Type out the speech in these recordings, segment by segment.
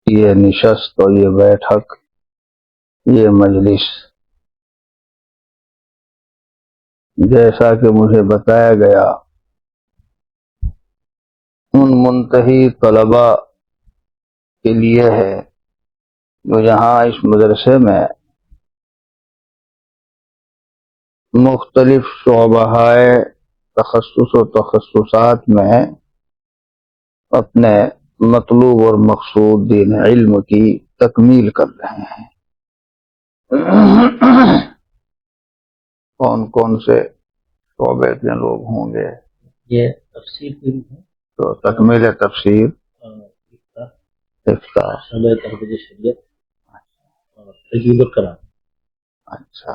یہ نشست اور یہ بیٹھک، یہ مجلس، جیسا کہ مجھے بتایا گیا ان منتہی طلباء کے لیے ہے جو یہاں اس مدرسے میں مختلف شعبہ تخصص و تخصصات میں اپنے مطلوب اور مقصود دین علم کی تکمیل کر رہے ہیں۔ کون کون سے شعبے کے لوگ ہوں گے؟ یہ تفسیر کی ہے تو تکمیل تفسیر، افتاء، تحفظ شریعت اور تجوید القرآن۔ اچھا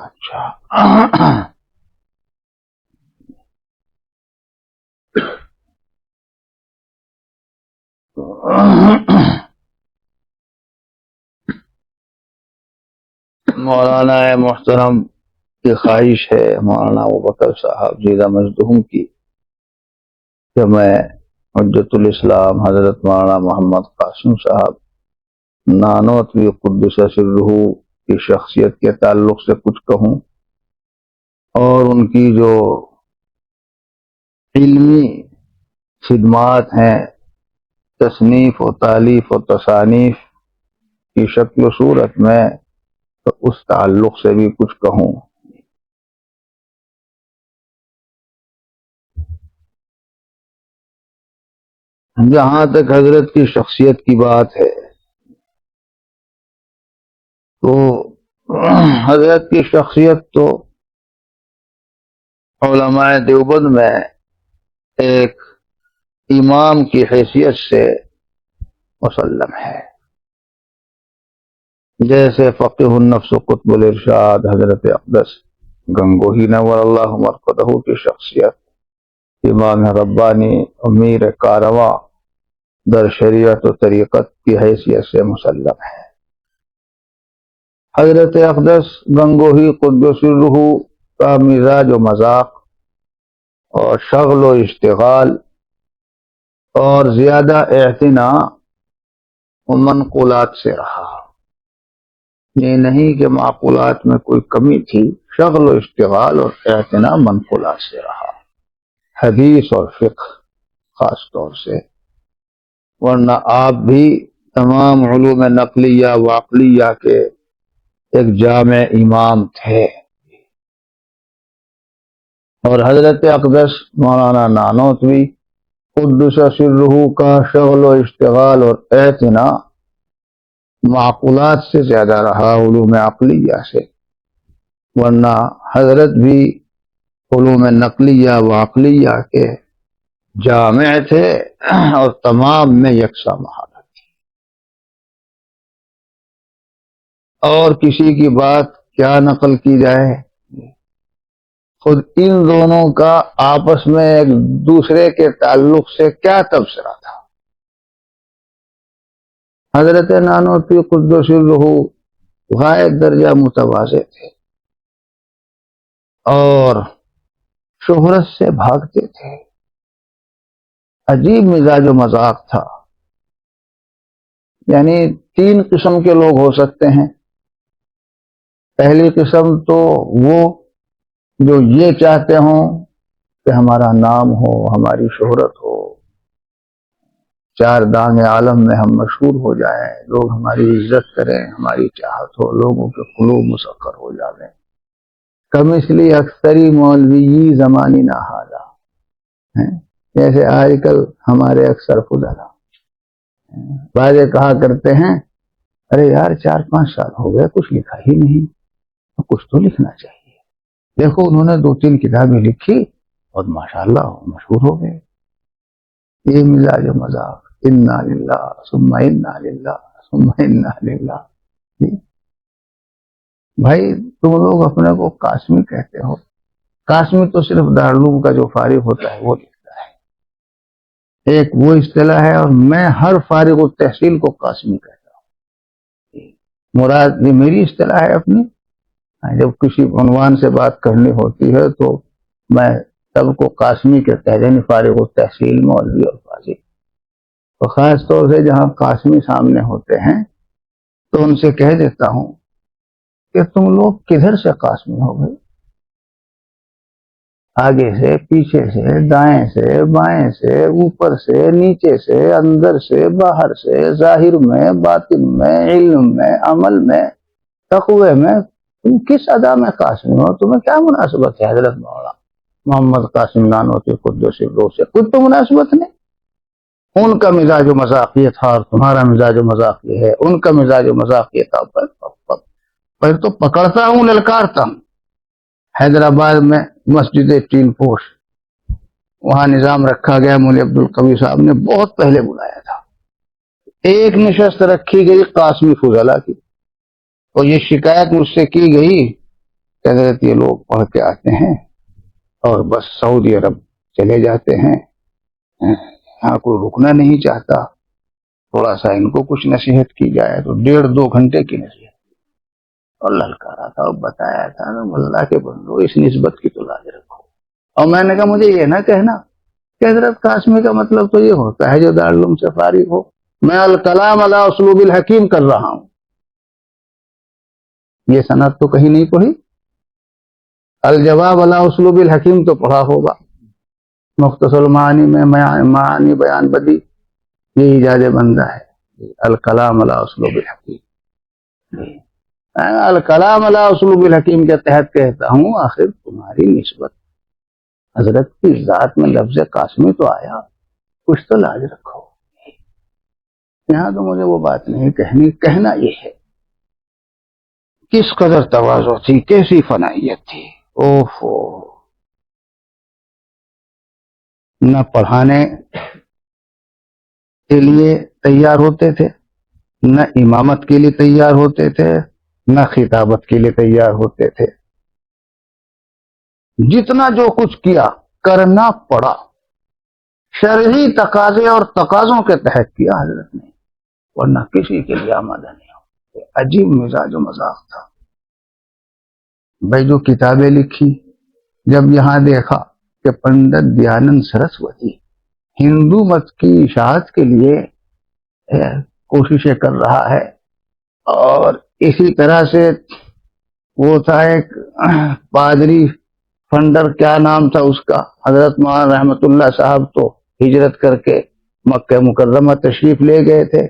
مولانا محترم کی خواہش ہے، مولانا ابوبکر صاحب زیدہ مجدہم کی، کہ میں حجت الاسلام حضرت مولانا محمد قاسم صاحب نانوتوی قدس سرہ کی شخصیت کے تعلق سے کچھ کہوں، اور ان کی جو علمی خدمات ہیں، تصنیف و تالیف و تصانیف کی شکل و صورت میں، تو اس تعلق سے بھی کچھ کہوں۔ جہاں تک حضرت کی شخصیت کی بات ہے تو حضرت کی شخصیت تو علماء دیوبند میں ایک امام کی حیثیت سے مسلم ہے، جیسے فقیہ النفس قطب الارشاد حضرت اقدس گنگوہی نور اللہ مرقدہ کی شخصیت امام ربانی امیر کارواں در شریعت و طریقت کی حیثیت سے مسلم ہے۔ حضرت اقدس گنگوہی قدس سرہ کا مزاج و مذاق اور شغل و اشتغال اور زیادہ اعتناء منقولات سے رہا۔ یہ نہیں کہ معقولات میں کوئی کمی تھی، شغل و اشتغال اور اعتناء منقولات سے رہا، حدیث اور فقہ خاص طور سے، ورنہ آپ بھی تمام علوم نقلیہ و عقلیہ کے ایک جامع امام تھے۔ اور حضرت اقدس مولانا نانوتوی قدس سرہ کا شغل و اشتغال اور اعتناء معقولات سے زیادہ رہا علوم عقلیہ سے، ورنہ حضرت بھی علوم نقلیہ و عقلیہ کے جامع تھے اور تمام میں یکساں مہارت تھی۔ اور کسی کی بات کیا نقل کی جائے، خود ان دونوں کا آپس میں ایک دوسرے کے تعلق سے کیا تبصرہ تھا۔ حضرت نانوتوی قدس سرہ غایت درجہ متواضع تھے اور شہرت سے بھاگتے تھے، عجیب مزاج و مذاق تھا۔ یعنی تین قسم کے لوگ ہو سکتے ہیں۔ پہلی قسم تو وہ جو یہ چاہتے ہوں کہ ہمارا نام ہو، ہماری شہرت ہو، چار دانگ عالم میں ہم مشہور ہو جائیں، لوگ ہماری عزت کریں، ہماری چاہت ہو، لوگوں کے قلوب مسخر ہو جائیں۔ کمثلی اکثری مولوی زمانی نہ حالا، جیسے آج کل ہمارے اکثر فضلا بعضے کہا کرتے ہیں، ارے یار 4-5 سال ہو گئے کچھ لکھا ہی نہیں، کچھ تو لکھنا چاہیے۔ دیکھو انہوں نے 2-3 کتابیں لکھی اور ماشاءاللہ مشہور ہو گئے۔ یہ مزاج و مذاق، انا للہ ثم انا للہ ثم انا للہ۔ بھائی تم لوگ اپنے کو قاسمی کہتے ہو، قاسمی تو صرف دارالعلوم کا جو فارغ ہوتا ہے وہ لکھتا ہے، ایک وہ اصطلاح ہے، اور میں ہر فارغ التحصیل کو قاسمی کہتا ہوں۔ مراد یہ میری اصطلاح ہے اپنی، جب کسی عنوان سے بات کرنی ہوتی ہے تو میں سب کو قاسمی کہتا ہے، یعنی فارغ التحصیل مولوی اور فاضل۔ تو خاص طور سے جہاں قاسمی سامنے ہوتے ہیں تو ان سے کہہ دیتا ہوں کہ تم لوگ کدھر سے قاسمی ہو گئے؟ آگے سے، پیچھے سے، دائیں سے، بائیں سے، اوپر سے، نیچے سے، اندر سے، باہر سے، ظاہر میں، باطن میں، علم میں، عمل میں، تقوی میں، تم کس ادا میں قاسم ہو؟ تمہیں کیا مناسبت ہے حضرت مولانا محمد قاسم نانوتوی قدس الروح سے؟ کچھ تو مناسبت نہیں. ان کا مزاج و مذاق یہ تھا اور تمہارا مزاج و مذاق یہ ہے. ان کا مزاج و مذاق یہ تھا. پھر تو پکڑتا ہوں، للکارتا ہوں. حیدرآباد میں مسجد تین پوش، وہاں نظام رکھا گیا. مولوی عبد القوی صاحب نے بہت پہلے بلایا تھا. ایک نشست رکھی گئی قاسمی فضلا کی، اور یہ شکایت مجھ سے کی گئی کہ حضرت یہ لوگ پڑھ کے آتے ہیں اور بس سعودی عرب چلے جاتے ہیں، یہاں کوئی رکنا نہیں چاہتا. تھوڑا سا ان کو کچھ نصیحت کی جائے تو 1.5-2 گھنٹے کی نصیحت اور للکارا تھا اور بتایا تھا. اللہ کے بندو اس نسبت کی تو لاج رکھو. اور میں نے کہا مجھے یہ نہ کہنا کہ حضرت قاسمی کا مطلب تو یہ ہوتا ہے جو دارالعلوم سے فارغ ہو. میں الکلام علی اسلوب الحکیم کر رہا ہوں. یہ سند تو کہیں نہیں پڑھی. الجواب علی اسلوب الحکیم تو پڑھا ہوگا. مختصر المعانی میں معانی بیان بدی یہ ایجاد بندہ ہے. الکلام علی اسلوب الحکیم، الکلام علی اسلوب الحکیم کے تحت کہتا ہوں آخر تمہاری نسبت حضرت کی ذات میں لفظ قاسمی تو آیا، کچھ تو لاج رکھو. یہاں تو مجھے وہ بات نہیں کہنی. کہنا یہ ہے کس قدر تواضع تھی، کیسی فنائیت تھی. اوفو، نہ پڑھانے کے لیے تیار ہوتے تھے، نہ امامت کے لیے تیار ہوتے تھے، نہ خطابت کے لیے تیار ہوتے تھے. جتنا جو کچھ کیا کرنا پڑا، شرعی تقاضے اور تقاضوں کے تحت کیا حضرت نے، ورنہ کسی کے لیے آمادہ نہیں ہو. عجیب مزاج و مذاق تھا. بھائی جو کتابیں لکھی، جب یہاں دیکھا کہ پنڈت دیانند سرسوتی ہندو مت کی اشاعت کے لیے کوششیں کر رہا ہے، اور اسی طرح سے وہ تھا ایک پادری فنڈر، کیا نام تھا اس کا، حضرت مولانا رحمت اللہ صاحب تو ہجرت کر کے مکہ مکرمہ تشریف لے گئے تھے،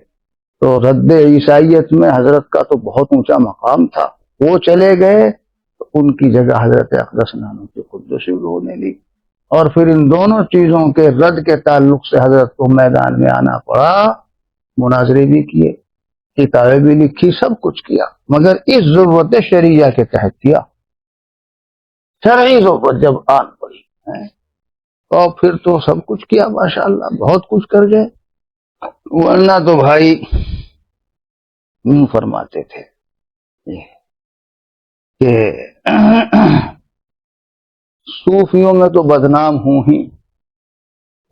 تو رد عیسائیت میں حضرت کا تو بہت اونچا مقام تھا. وہ چلے گئے تو ان کی جگہ حضرت اقدس نانوتوی قدس الروح نے لی. اور پھر ان دونوں چیزوں کے رد کے تعلق سے حضرت کو میدان میں آنا پڑا. مناظرے بھی کیے، کتابیں بھی لکھی، سب کچھ کیا، مگر اس ضرورت شرعیہ کے تحت کیا. شرعی ضرورت جب آن پڑی اور پھر تو سب کچھ کیا. ماشاءاللہ بہت کچھ کر گئے. ورنہ تو بھائی یوں فرماتے تھے کہ صوفیوں میں تو بدنام ہوں ہی،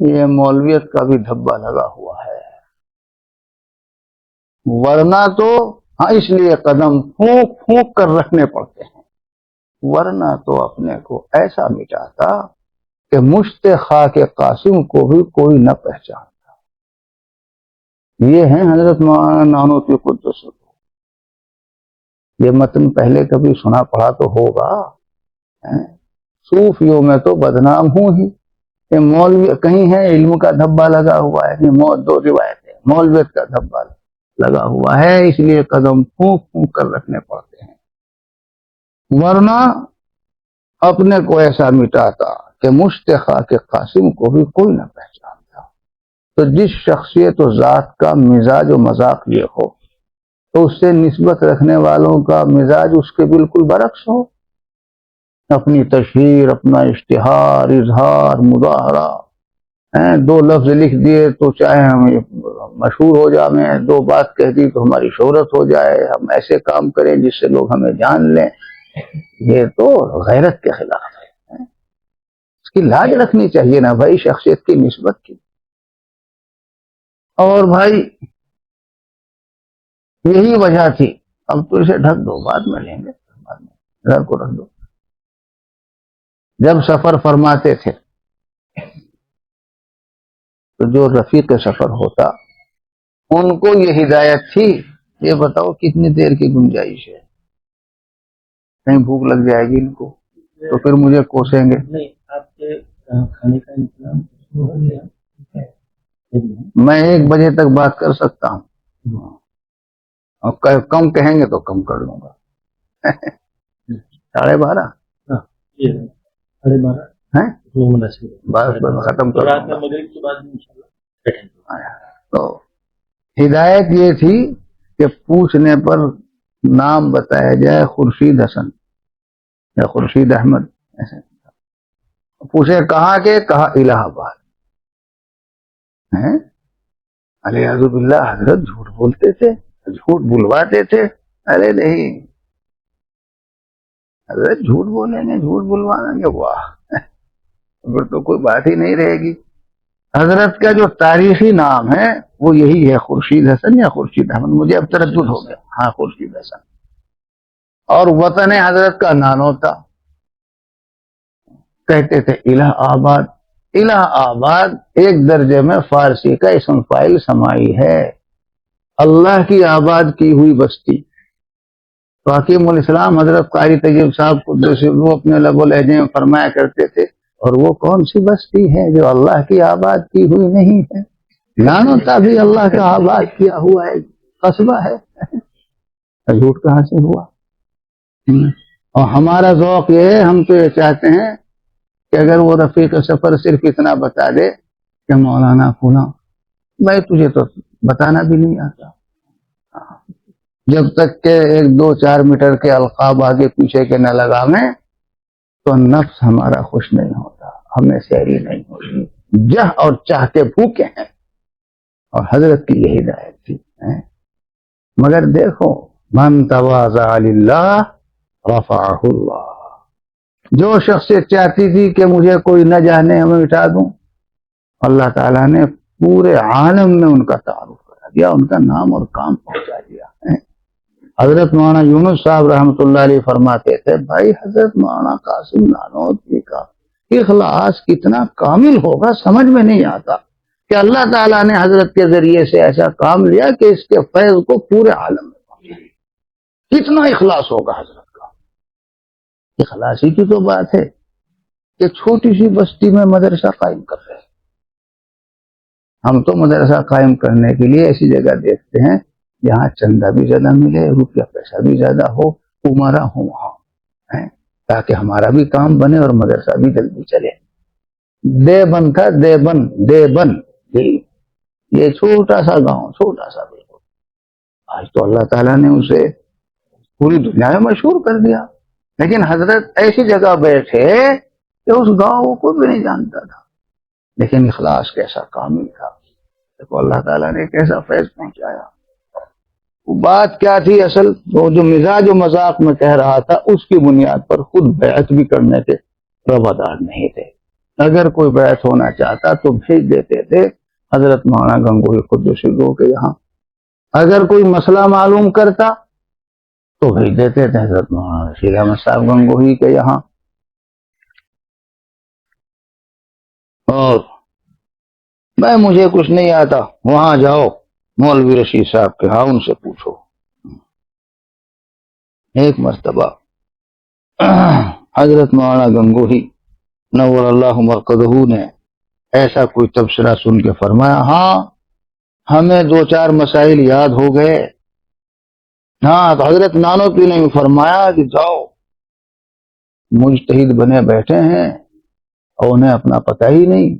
یہ مولویت کا بھی دھبا لگا ہوا ہے. ورنہ تو ہاں اس لیے قدم پھونک پھونک کر رکھنے پڑتے ہیں، ورنہ تو اپنے کو ایسا مٹاتا کہ مشت خاک قاسم کو بھی کوئی نہ پہچانتا. یہ ہیں حضرت مولانا نانوتوی قدس. یہ متن پہلے کبھی سنا پڑھا تو ہوگا. صوفیوں میں تو بدنام ہوں ہی، کہ مولوی کہیں ہے علم کا دھبا لگا ہوا ہے. 2 روایتیں، مولویت کا دھبا لگا ہوا ہے، اس لیے قدم پھونک پھونک کر رکھنے پڑتے ہیں. ورنہ اپنے کو ایسا مٹاتا کہ مشت خاک قاسم کو بھی کوئی نہ پہچانتا. تو جس شخصیت و ذات کا مزاج و مذاق یہ ہو تو اس سے نسبت رکھنے والوں کا مزاج اس کے بالکل برعکس ہو. اپنی تشہیر، اپنا اشتہار، اظہار، مظاہرہ، 2 لفظ لکھ دیے تو چاہے ہم مشہور ہو جائیں، 2 بات کہہ دی تو ہماری شہرت ہو جائے، ہم ایسے کام کریں جس سے لوگ ہمیں جان لیں. یہ تو غیرت کے خلاف ہے. اس کی لاج رکھنی چاہیے نا بھائی، شخصیت کی نسبت کی. اور بھائی یہی وجہ تھی. اب تو اسے ڈھک دو، بعد میں لیں گے، بعد میں گھر کو رکھ دو. جب سفر فرماتے تھے تو جو رفیق سفر ہوتا ان کو یہ ہدایت تھی. یہ بتاؤ کتنی دیر کی گنجائش ہے؟ کہیں بھوک لگ جائے گی ان کو تو پھر مجھے کوسیں گے. نہیں آپ کے کھانے کا انتظام ہو گیا؟ میں 1 بجے تک بات کر سکتا ہوں، اور کم کہیں گے تو کم کر لوں گا. 12:30 12:30 ہیں وہ مناسب ہے. بس ختم تو کر رات دوں میں گا. مغرب کے بعد انشاءاللہ بیٹھیں گے. تو ہدایت یہ تھی کہ پوچھنے پر نام بتایا جائے خورشید حسن یا خورشید احمد. ایسے پوچھے کہاں کے؟ کہا الہ آباد. الیاذ باللہ حضرت جھوٹ بولتے تھے، جھوٹ بلواتے تھے. ارے نہیں حضرت جھوٹ بولیں گے، جھوٹ بلوانا گے، واہ پھر تو کوئی بات ہی نہیں رہے گی. حضرت کا جو تاریخی نام ہے وہ یہی ہے، خورشید حسن یا خورشید احمد. مجھے اب تردد ہو گیا. ہاں خورشید حسن. اور وطن حضرت کا نانوتا. کہتے تھے الہ آباد. الہ آباد ایک درجے میں فارسی کا اسم فاعل سمائی ہے، اللہ کی آباد کی ہوئی بستی. تو حکیم الاسلام حضرت قاری طیب صاحب کو وہ اپنے لب و لہجے میں فرمایا کرتے تھے، اور وہ کون سی بستی ہے جو اللہ کی آباد کی ہوئی نہیں ہے؟ نانوتا بھی اللہ کا آباد کیا ہوا ہے، قصبہ ہے. جھوٹ کہاں سے ہوا؟ اور ہمارا ذوق یہ ہے، ہم تو یہ چاہتے ہیں کہ اگر وہ رفیق سفر صرف اتنا بتا دے کہ مولانا فلاں، میں تجھے تو بتانا بھی نہیں آتا. جب تک کہ 1-2-4 میٹر کے القاب آگے پیچھے کے نہ لگاویں تو نفس ہمارا خوش نہیں ہوتا، ہمیں سیری نہیں ہوتی. جہ اور چاہ کے بھوکے ہیں، اور حضرت کی یہ ہدایت تھی. مگر دیکھو من تواضع للہ رفعہ اللہ. جو شخصیت چاہتی تھی کہ مجھے کوئی نہ جانے میں مٹا دوں، اللہ تعالیٰ نے پورے عالم میں ان کا تعارف کرا دیا، ان کا نام اور کام پہنچا دیا. حضرت مولانا یونس صاحب رحمۃ اللہ علیہ فرماتے تھے، بھائی حضرت مولانا قاسم نانوتوی کا اخلاص کتنا کامل ہوگا سمجھ میں نہیں آتا کہ اللہ تعالیٰ نے حضرت کے ذریعے سے ایسا کام لیا کہ اس کے فیض کو پورے عالم میں پہنچا. کتنا اخلاص ہوگا حضرت کا. اخلاصی کی تو بات ہے کہ چھوٹی سی بستی میں مدرسہ قائم کر رہے ہیں. ہم تو مدرسہ قائم کرنے کے لیے ایسی جگہ دیکھتے ہیں جہاں چندہ بھی زیادہ ملے، روپیہ پیسہ بھی زیادہ ہو، عمرہ ہو وہاں، تاکہ ہمارا بھی کام بنے اور مدرسہ بھی جلدی چلے. دیوبند کا دیوبند یہ چھوٹا سا گاؤں، چھوٹا سا بالکل، آج تو اللہ تعالیٰ نے اسے پوری دنیا میں مشہور کر دیا. لیکن حضرت ایسی جگہ بیٹھے کہ اس گاؤں کو بھی نہیں جانتا تھا، لیکن اخلاص کیسا کامل تھا. دیکھو اللہ تعالیٰ نے کیسا فیض پہنچایا. بات کیا تھی اصل؟ وہ جو مزاج و مذاق میں کہہ رہا تھا اس کی بنیاد پر خود بیعت بھی کرنے کے روادار نہیں تھے. اگر کوئی بیعت ہونا چاہتا تو بھیج دیتے تھے حضرت مولانا گنگوہی قدس سرہ کے یہاں. اگر کوئی مسئلہ معلوم کرتا تو بھیج دیتے تھے حضرت مولانا رشید احمد صاحب گنگوہی کے یہاں. اور مجھے کچھ نہیں آتا، وہاں جاؤ مولوی رشید صاحب کے ہاں ان سے پوچھو. ایک مرتبہ حضرت مولانا گنگوہی نور اللہ مرقدہ نے ایسا کوئی تبصرہ سن کے فرمایا، ہاں ہمیں 2-4 مسائل یاد ہو گئے. ہاں تو حضرت نانوتوی نے فرمایا کہ جاؤ، مجتہد بنے بیٹھے ہیں اور انہیں اپنا پتہ ہی نہیں.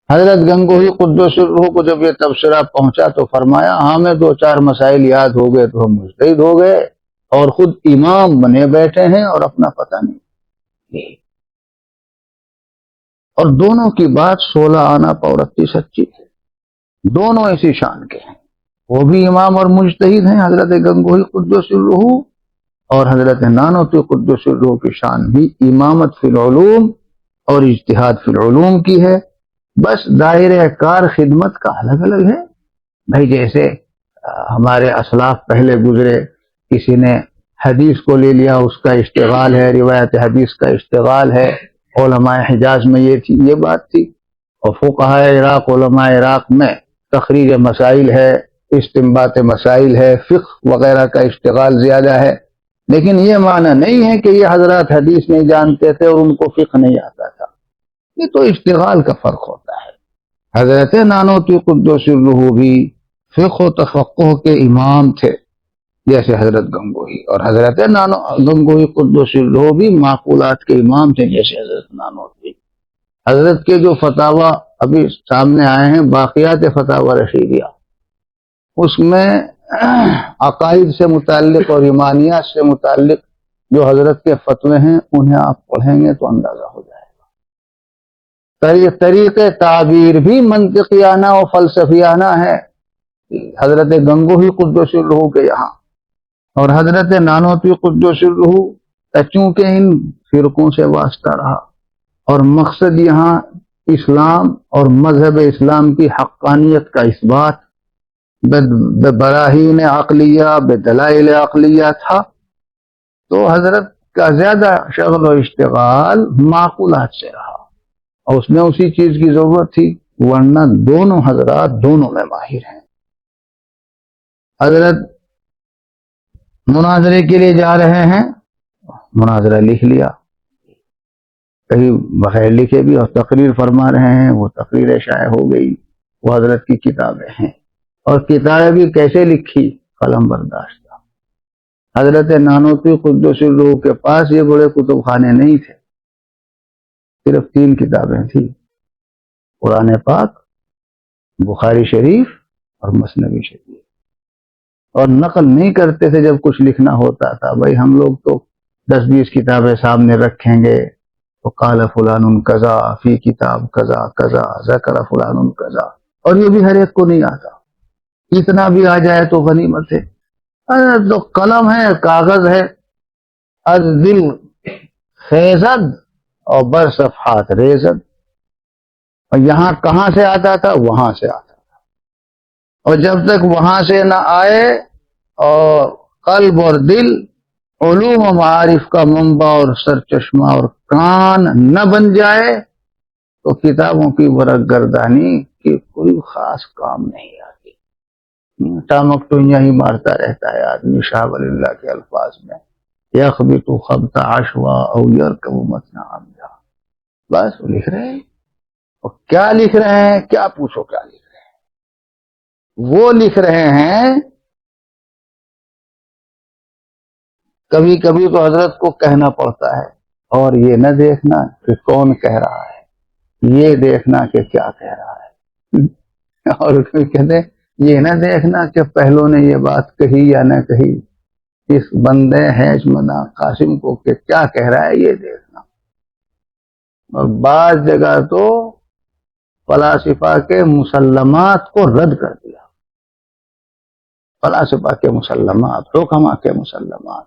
حضرت گنگوہی قدس سرہ کو جب یہ تبصرہ پہنچا تو فرمایا، ہمیں 2-4 مسائل یاد ہو گئے تو ہم مجتہد ہو گئے اور خود امام بنے بیٹھے ہیں اور اپنا پتہ نہیں. اور دونوں کی بات 16 آنا پورتی سچی ہے. دونوں ایسی شان کے ہیں، وہ بھی امام اور مجتہد ہیں حضرت گنگوہی قدس سرہ، اور حضرت نانوتوی قدس سرہ کی شان بھی امامت فی العلوم اور اجتہاد فی العلوم کی ہے. بس دائرہ کار خدمت کا الگ الگ ہے. بھائی جیسے ہمارے اسلاف پہلے گزرے، کسی نے حدیث کو لے لیا، اس کا اشتغال ہے، روایت حدیث کا اشتغال ہے. علماء حجاز میں یہ بات تھی، اور فقہاء عراق، علماء عراق میں تخریج مسائل ہے، استنباط مسائل ہے، فقہ وغیرہ کا اشتغال زیادہ ہے، لیکن یہ معنی نہیں ہے کہ یہ حضرات حدیث نہیں جانتے تھے اور ان کو فقہ نہیں آتا تھا. یہ تو اشتغال کا فرق ہوتا ہے. حضرت نانوتوی قدس سرہ بھی فقہ و تفقہ کے امام تھے جیسے حضرت گنگوہی، اور حضرت گنگوہی قدس سرہ بھی معقولات کے امام تھے جیسے حضرت نانوتوی. حضرت کے جو فتاوی ابھی سامنے آئے ہیں باقیات فتاوی رشیدیہ، اس میں عقائد سے متعلق اور ایمانیات سے متعلق جو حضرت کے فتوے ہیں انہیں آپ پڑھیں گے تو اندازہ ہو جائے گا. طریق تعبیر بھی منطقیانہ اور فلسفیانہ ہے حضرت گنگوہی قدس سرہ کے یہاں، اور حضرت نانوتوی قدس سرہ چونکہ ان فرقوں سے واسطہ رہا اور مقصد یہاں اسلام اور مذہب اسلام کی حقانیت کا اثبات براہین عقلیہ بدلائل عقلیہ تھا، تو حضرت کا زیادہ شغل و اشتغال معقولات سے رہا اور اس میں اسی چیز کی ضرورت تھی، ورنہ دونوں حضرات دونوں میں ماہر ہیں. حضرت مناظرے کے لیے جا رہے ہیں، مناظرہ لکھ لیا، کہیں بغیر لکھے بھی، اور تقریر فرما رہے ہیں، وہ تقریر شائع ہو گئی. وہ حضرت کی کتابیں ہیں، اور کتابیں بھی کیسے لکھی؟ قلم برداشتہ. حضرت نانوتوی قدس سرہ کے پاس یہ بڑے کتب خانے نہیں تھے، صرف 3 کتابیں تھیں، قرآن پاک، بخاری شریف اور مثنوی شریف. اور نقل نہیں کرتے تھے جب کچھ لکھنا ہوتا تھا. بھائی ہم لوگ تو 10-20 کتابیں سامنے رکھیں گے تو قال فلان کذا فی کتاب کذا کذا ذکر فلان کذا، اور یہ بھی ہر ایک کو نہیں آتا. اتنا بھی آ جائے تو غنیمت ہے. تو قلم ہے، کاغذ ہے، از دل خیزد اور بر صفحات ریزد. اور یہاں کہاں سے آتا تھا؟ وہاں سے آتا تھا. اور جب تک وہاں سے نہ آئے اور قلب اور دل علوم و معارف کا منبع اور سرچشمہ اور کان نہ بن جائے تو کتابوں کی ورق گردانی کی کوئی خاص کام نہیں آتی. ٹامک تو یہی مارتا رہتا ہے آدمی شاہ ولی اللہ کے الفاظ میں، یخبط خبط عشوا او یرکب متن عمدا. بس وہ لکھ رہے ہیں، اور کیا لکھ رہے ہیں؟ کیا پوچھو کیا لکھ رہے ہیں؟ وہ لکھ رہے ہیں کبھی کبھی تو حضرت کو کہنا پڑتا ہے، اور یہ نہ دیکھنا کہ کون کہہ رہا ہے، یہ دیکھنا کہ کیا کہہ رہا ہے. اور کہتے ہیں یہ نہ دیکھنا کہ پہلو نے یہ بات کہی یا نہ کہی، اس بندے حیشمندہ قاسم کو کہ کیا کہہ رہا ہے یہ دیکھنا. اور بعض جگہ تو فلاسفہ کے مسلمات کو رد کر دیا. فلاسفہ کے مسلمات، حکما کے مسلمات،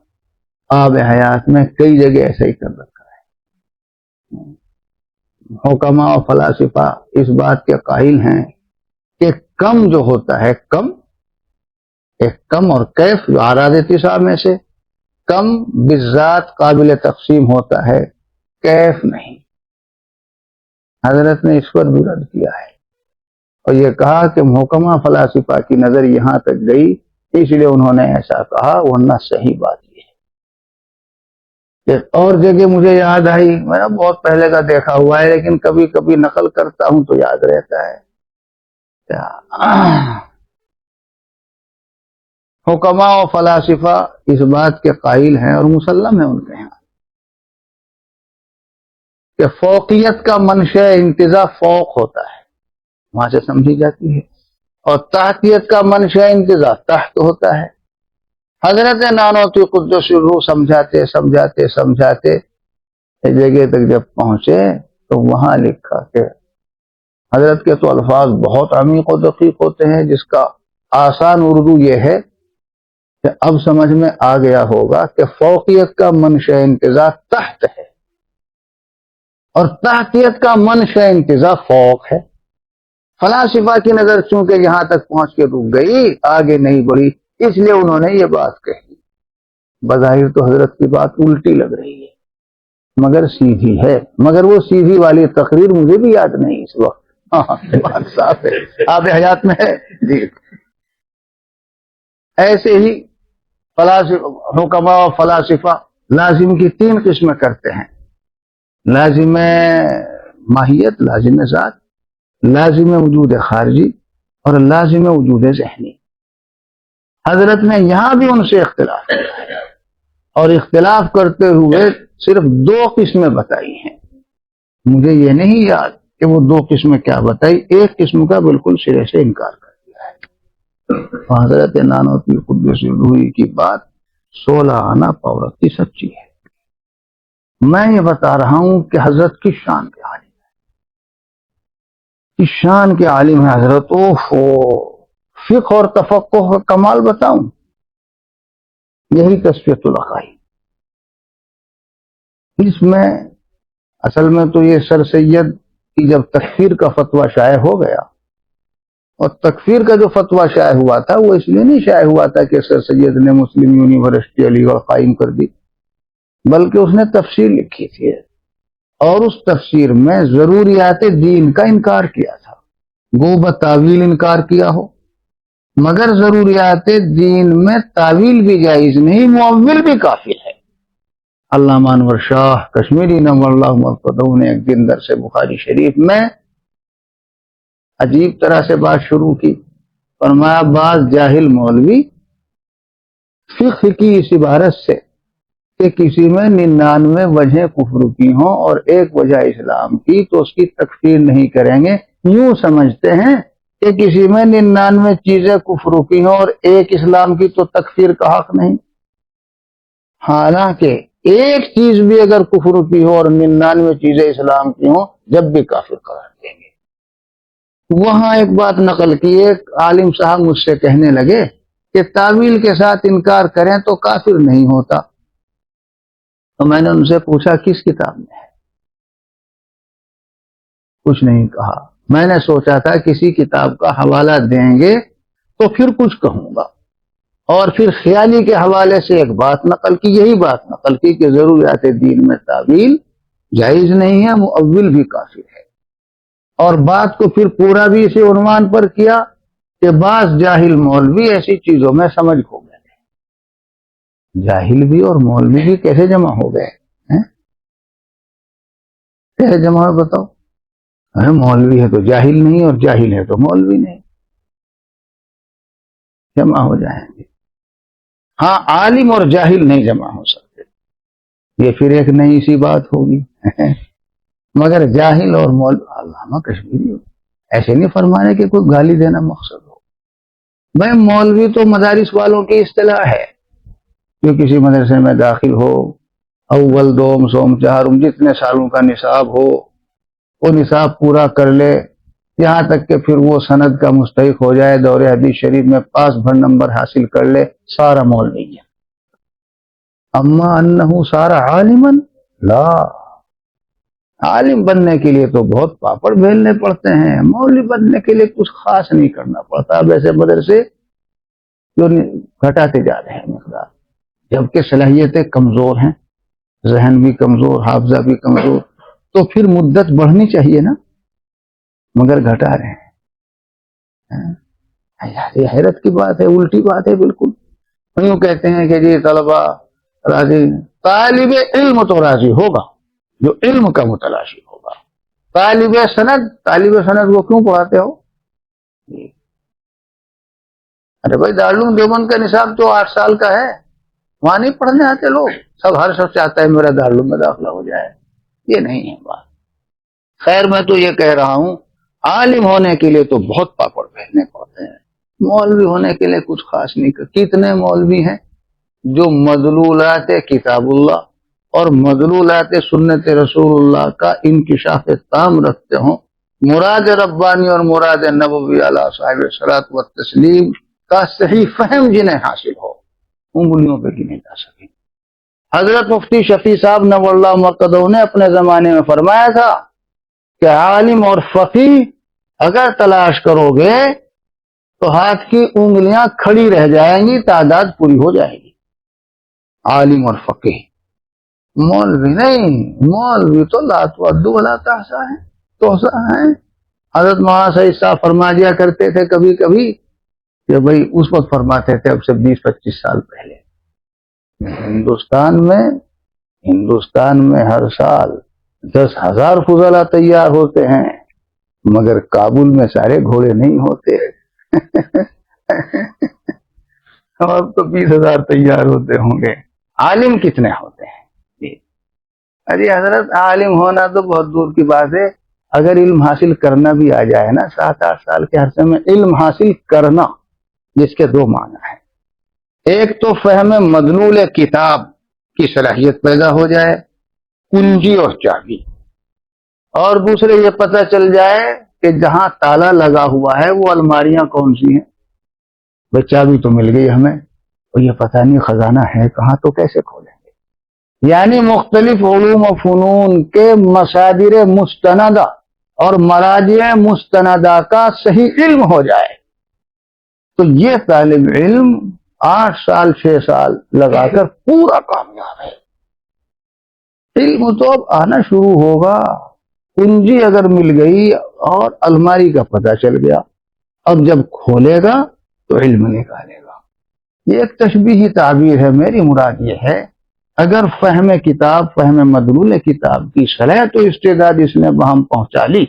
آب حیات میں کئی جگہ ایسا ہی کر رکھا ہے. حکما اور فلاسفہ اس بات کے قائل ہیں کہ کم جو ہوتا ہے، کم ایک کم اور کیف جو اعراض اتصال میں سے کم بالذات قابل تقسیم ہوتا ہے، کیف نہیں. حضرت نے اس پر بھی رد کیا ہے اور یہ کہا کہ محکمہ فلاسفہ کی نظر یہاں تک گئی اس لیے انہوں نے ایسا کہا، ورنہ صحیح بات یہ ہے. ایک اور جگہ مجھے یاد آئی، میں نے بہت پہلے کا دیکھا ہوا ہے لیکن کبھی کبھی نقل کرتا ہوں تو یاد رہتا ہے. حکما و فلاسفہ اس بات کے قائل ہیں اور مسلم ہے ان کے یہاں کہ فوقیت کا منشأ انتزاع فوق ہوتا ہے، وہاں سے سمجھی جاتی ہے، اور تحتیت کا منشأ انتزاع تحت ہوتا ہے. حضرت نانوتوی قدس سرہ سمجھاتے سمجھاتے سمجھاتے اس جگہ تک جب پہنچے تو وہاں لکھا کہ حضرت کے تو الفاظ بہت عمیق و دقیق ہوتے ہیں، جس کا آسان اردو یہ ہے کہ اب سمجھ میں آ گیا ہوگا کہ فوقیت کا منشأ انتزاع تحت ہے اور تحتیت کا منشأ انتزاع فوق ہے. فلاسفہ کی نظر چونکہ یہاں تک پہنچ کے رک گئی، آگے نہیں بڑھی، اس لیے انہوں نے یہ بات کہی. بظاہر تو حضرت کی بات الٹی لگ رہی ہے مگر سیدھی ہے، مگر وہ سیدھی والی تقریر مجھے بھی یاد نہیں اس وقت، ہاں بات صاف ہے، آب حیات میں ہے جی۔ ایسے ہی حکما و فلاسفہ لازم کی 3 قسمیں کرتے ہیں، لازم ماہیت، لازم ذات، لازم وجود خارجی اور لازم وجود ذہنی۔ حضرت نے یہاں بھی ان سے اختلاف کیا ہے اور اختلاف کرتے ہوئے صرف 2 قسمیں بتائی ہیں۔ مجھے یہ نہیں یاد کہ وہ 2 قسمیں کیا بتائی، ایک قسم کا بالکل سرے سے انکار کر دیا ہے۔ حضرت نانوتوی قدس روحی کی بات 16 آنا پورت کی سچی ہے۔ میں یہ بتا رہا ہوں کہ حضرت کی شان کے عالم ہے، کی شان کے عالم ہے حضرت۔ فقہ اور تفقہ کا کمال بتاؤں، یہی تصفیۃ العقائد۔ اس میں اصل میں تو یہ سر سید کی جب تکفیر کا فتویٰ شائع ہو گیا، اور تکفیر کا جو فتویٰ شائع ہوا تھا وہ اس لیے نہیں شائع ہوا تھا کہ سر سید نے مسلم یونیورسٹی علی گڑھ قائم کر دی، بلکہ اس نے تفسیر لکھی تھی اور اس تفسیر میں ضروریات دین کا انکار کیا تھا، گو بتاویل انکار کیا ہو، مگر ضروریات دین میں تعویل بھی جائز نہیں، معول بھی کافر ہے۔ علامہ انور شاہ کشمیری نور اللہ مرقدہ نے ایک دن درس بخاری شریف میں عجیب طرح سے بات شروع کی، فرمایا بعض جاہل مولوی فقہ کی اس عبارت سے کہ کسی میں 99 وجہ کفر کی ہوں اور 1 وجہ اسلام کی تو اس کی تکفیر نہیں کریں گے، یوں سمجھتے ہیں کہ کسی میں 99 چیزیں کفر کی ہوں اور 1 اسلام کی تو تکفیر کا حق نہیں، حالانکہ 1 چیز بھی اگر کفر کی ہو اور 99 چیزیں اسلام کی ہوں جب بھی کافر قرار دیں گے۔ وہاں ایک بات نقل کی، ایک عالم صاحب مجھ سے کہنے لگے کہ تعویل کے ساتھ انکار کریں تو کافر نہیں ہوتا، تو میں نے ان سے پوچھا کس کتاب میں ہے؟ کچھ نہیں کہا۔ میں نے سوچا تھا کسی کتاب کا حوالہ دیں گے تو پھر کچھ کہوں گا، اور پھر خیالی کے حوالے سے ایک بات نقل کی، یہی بات نقل کی کہ ضروریات دین میں تعویل جائز نہیں ہے، مؤول بھی کافر ہے، اور بات کو پھر پورا بھی اسی عنوان پر کیا کہ بعض جاہل مولوی ایسی چیزوں میں سمجھ کھو گئے تھے۔ جاہل بھی اور مولوی بھی کیسے جمع ہو گئے ہیں؟ کیسے جمع ہو بتاؤ؟ مولوی ہے تو جاہل نہیں اور جاہل ہے تو مولوی نہیں، جمع ہو جائیں گے۔ ہاں عالم اور جاہل نہیں جمع ہو سکتے، یہ پھر ایک نئی سی بات ہوگی مگر جاہل اور مولوی، علامہ کشمیری ایسے نہیں فرمانے کہ کوئی گالی دینا مقصد ہو۔ بھائی مولوی تو مدارس والوں کی اصطلاح ہے، جو کسی مدرسے میں داخل ہو، اول دوم سوم چہارم جتنے سالوں کا نصاب ہو وہ نصاب پورا کر لے، یہاں تک کہ پھر وہ سند کا مستحق ہو جائے، دور حدیث شریف میں پاس بھر نمبر حاصل کر لے، سارا مولوی ہے۔ اما انہو سارا عالما، لا، عالم بننے کے لیے تو بہت پاپڑ بیلنے پڑتے ہیں، مولوی بننے کے لیے کچھ خاص نہیں کرنا پڑتا۔ اب ایسے مدرسے جو گھٹاتے جا رہے ہیں مقدار، جبکہ صلاحیتیں کمزور ہیں، ذہن بھی کمزور، حافظہ بھی کمزور، تو پھر مدت بڑھنی چاہیے نا، مگر گھٹا رہے ہیں۔ یہ حیرت کی بات ہے، الٹی بات ہے بالکل۔ یوں کہتے ہیں کہ جی طلبہ راضی، طالب علم تو راضی ہوگا جو علم کا متلاشی ہوگا، طالب سند وہ کیوں پڑھاتے ہو؟ ارے بھائی دارالعلوم دیوبند کا نصاب تو 8 سال کا ہے، وہاں نہیں پڑھنے آتے لوگ، ہر شخص چاہتا ہے میرا دارالعلوم میں داخلہ ہو جائے، یہ نہیں ہے بات۔ خیر میں تو یہ کہہ رہا ہوں عالم ہونے کے لیے تو بہت پاپڑ پھیلنے پڑتے ہیں، مولوی ہونے کے لیے کچھ خاص نہیں کرتے۔ کتنے مولوی ہیں جو مدلولات کتاب اللہ اور مدلولات سنت رسول اللہ کا انکشاف تام رکھتے ہوں، مراد ربانی اور مراد نبوی علی صاحب الصلاۃ والتسلیم کا صحیح فہم جنہیں حاصل ہو، انگلیوں پہ گنے جا سکے۔ حضرت مفتی شفیع صاحب نور اللہ مرقدہ نے اپنے زمانے میں فرمایا تھا کہ عالم اور فقیہ اگر تلاش کرو گے تو ہاتھ کی انگلیاں کھڑی رہ جائیں گی، تعداد پوری ہو جائے گی۔ عالم اور فقیہ، مولوی نہیں، مولوی تو لا تعد ولا تحصیٰ ہے، توسا ہے، حضرت مولانا سعید صاحب فرما دیا کرتے تھے کبھی کبھی کہ بھائی اس وقت فرماتے تھے اب سے 20-25 سال پہلے ہندوستان میں ہر سال 10,000 فضلہ تیار ہوتے ہیں مگر کابل میں سارے گھوڑے نہیں ہوتے اب تو 20,000 تیار ہوتے ہوں گے. عالم کتنے ہوتے ہیں؟ ارے حضرت عالم ہونا تو بہت دور کی بات ہے. اگر علم حاصل کرنا بھی آ جائے نا 7-8 سال کے عرصے میں علم حاصل کرنا، جس کے 2 معنی ہیں. ایک تو فہم مدلول کتاب کی صلاحیت پیدا ہو جائے، کنجی اور چابی، اور دوسرے یہ پتہ چل جائے کہ جہاں تالا لگا ہوا ہے وہ الماریاں کون سی ہیں. بھئی چابی تو مل گئی ہمیں، اور یہ پتہ نہیں خزانہ ہے کہاں، تو کیسے کھولیں گے؟ یعنی مختلف علوم و فنون کے مصادر مستندہ اور مراجع مستندہ کا صحیح علم ہو جائے تو یہ طالب علم 8 سال 6 سال لگا کر پورا کامیاب ہے. علم تو اب آنا شروع ہوگا. کنجی اگر مل گئی اور الماری کا پتہ چل گیا، اب جب کھولے گا تو علم نکالے گا. یہ ایک تشبیہی تعبیر ہے. میری مراد یہ ہے اگر فہم کتاب، فہم مدلول کتاب کی صلاحیت و استعداد اس نے ہم پہنچا لی،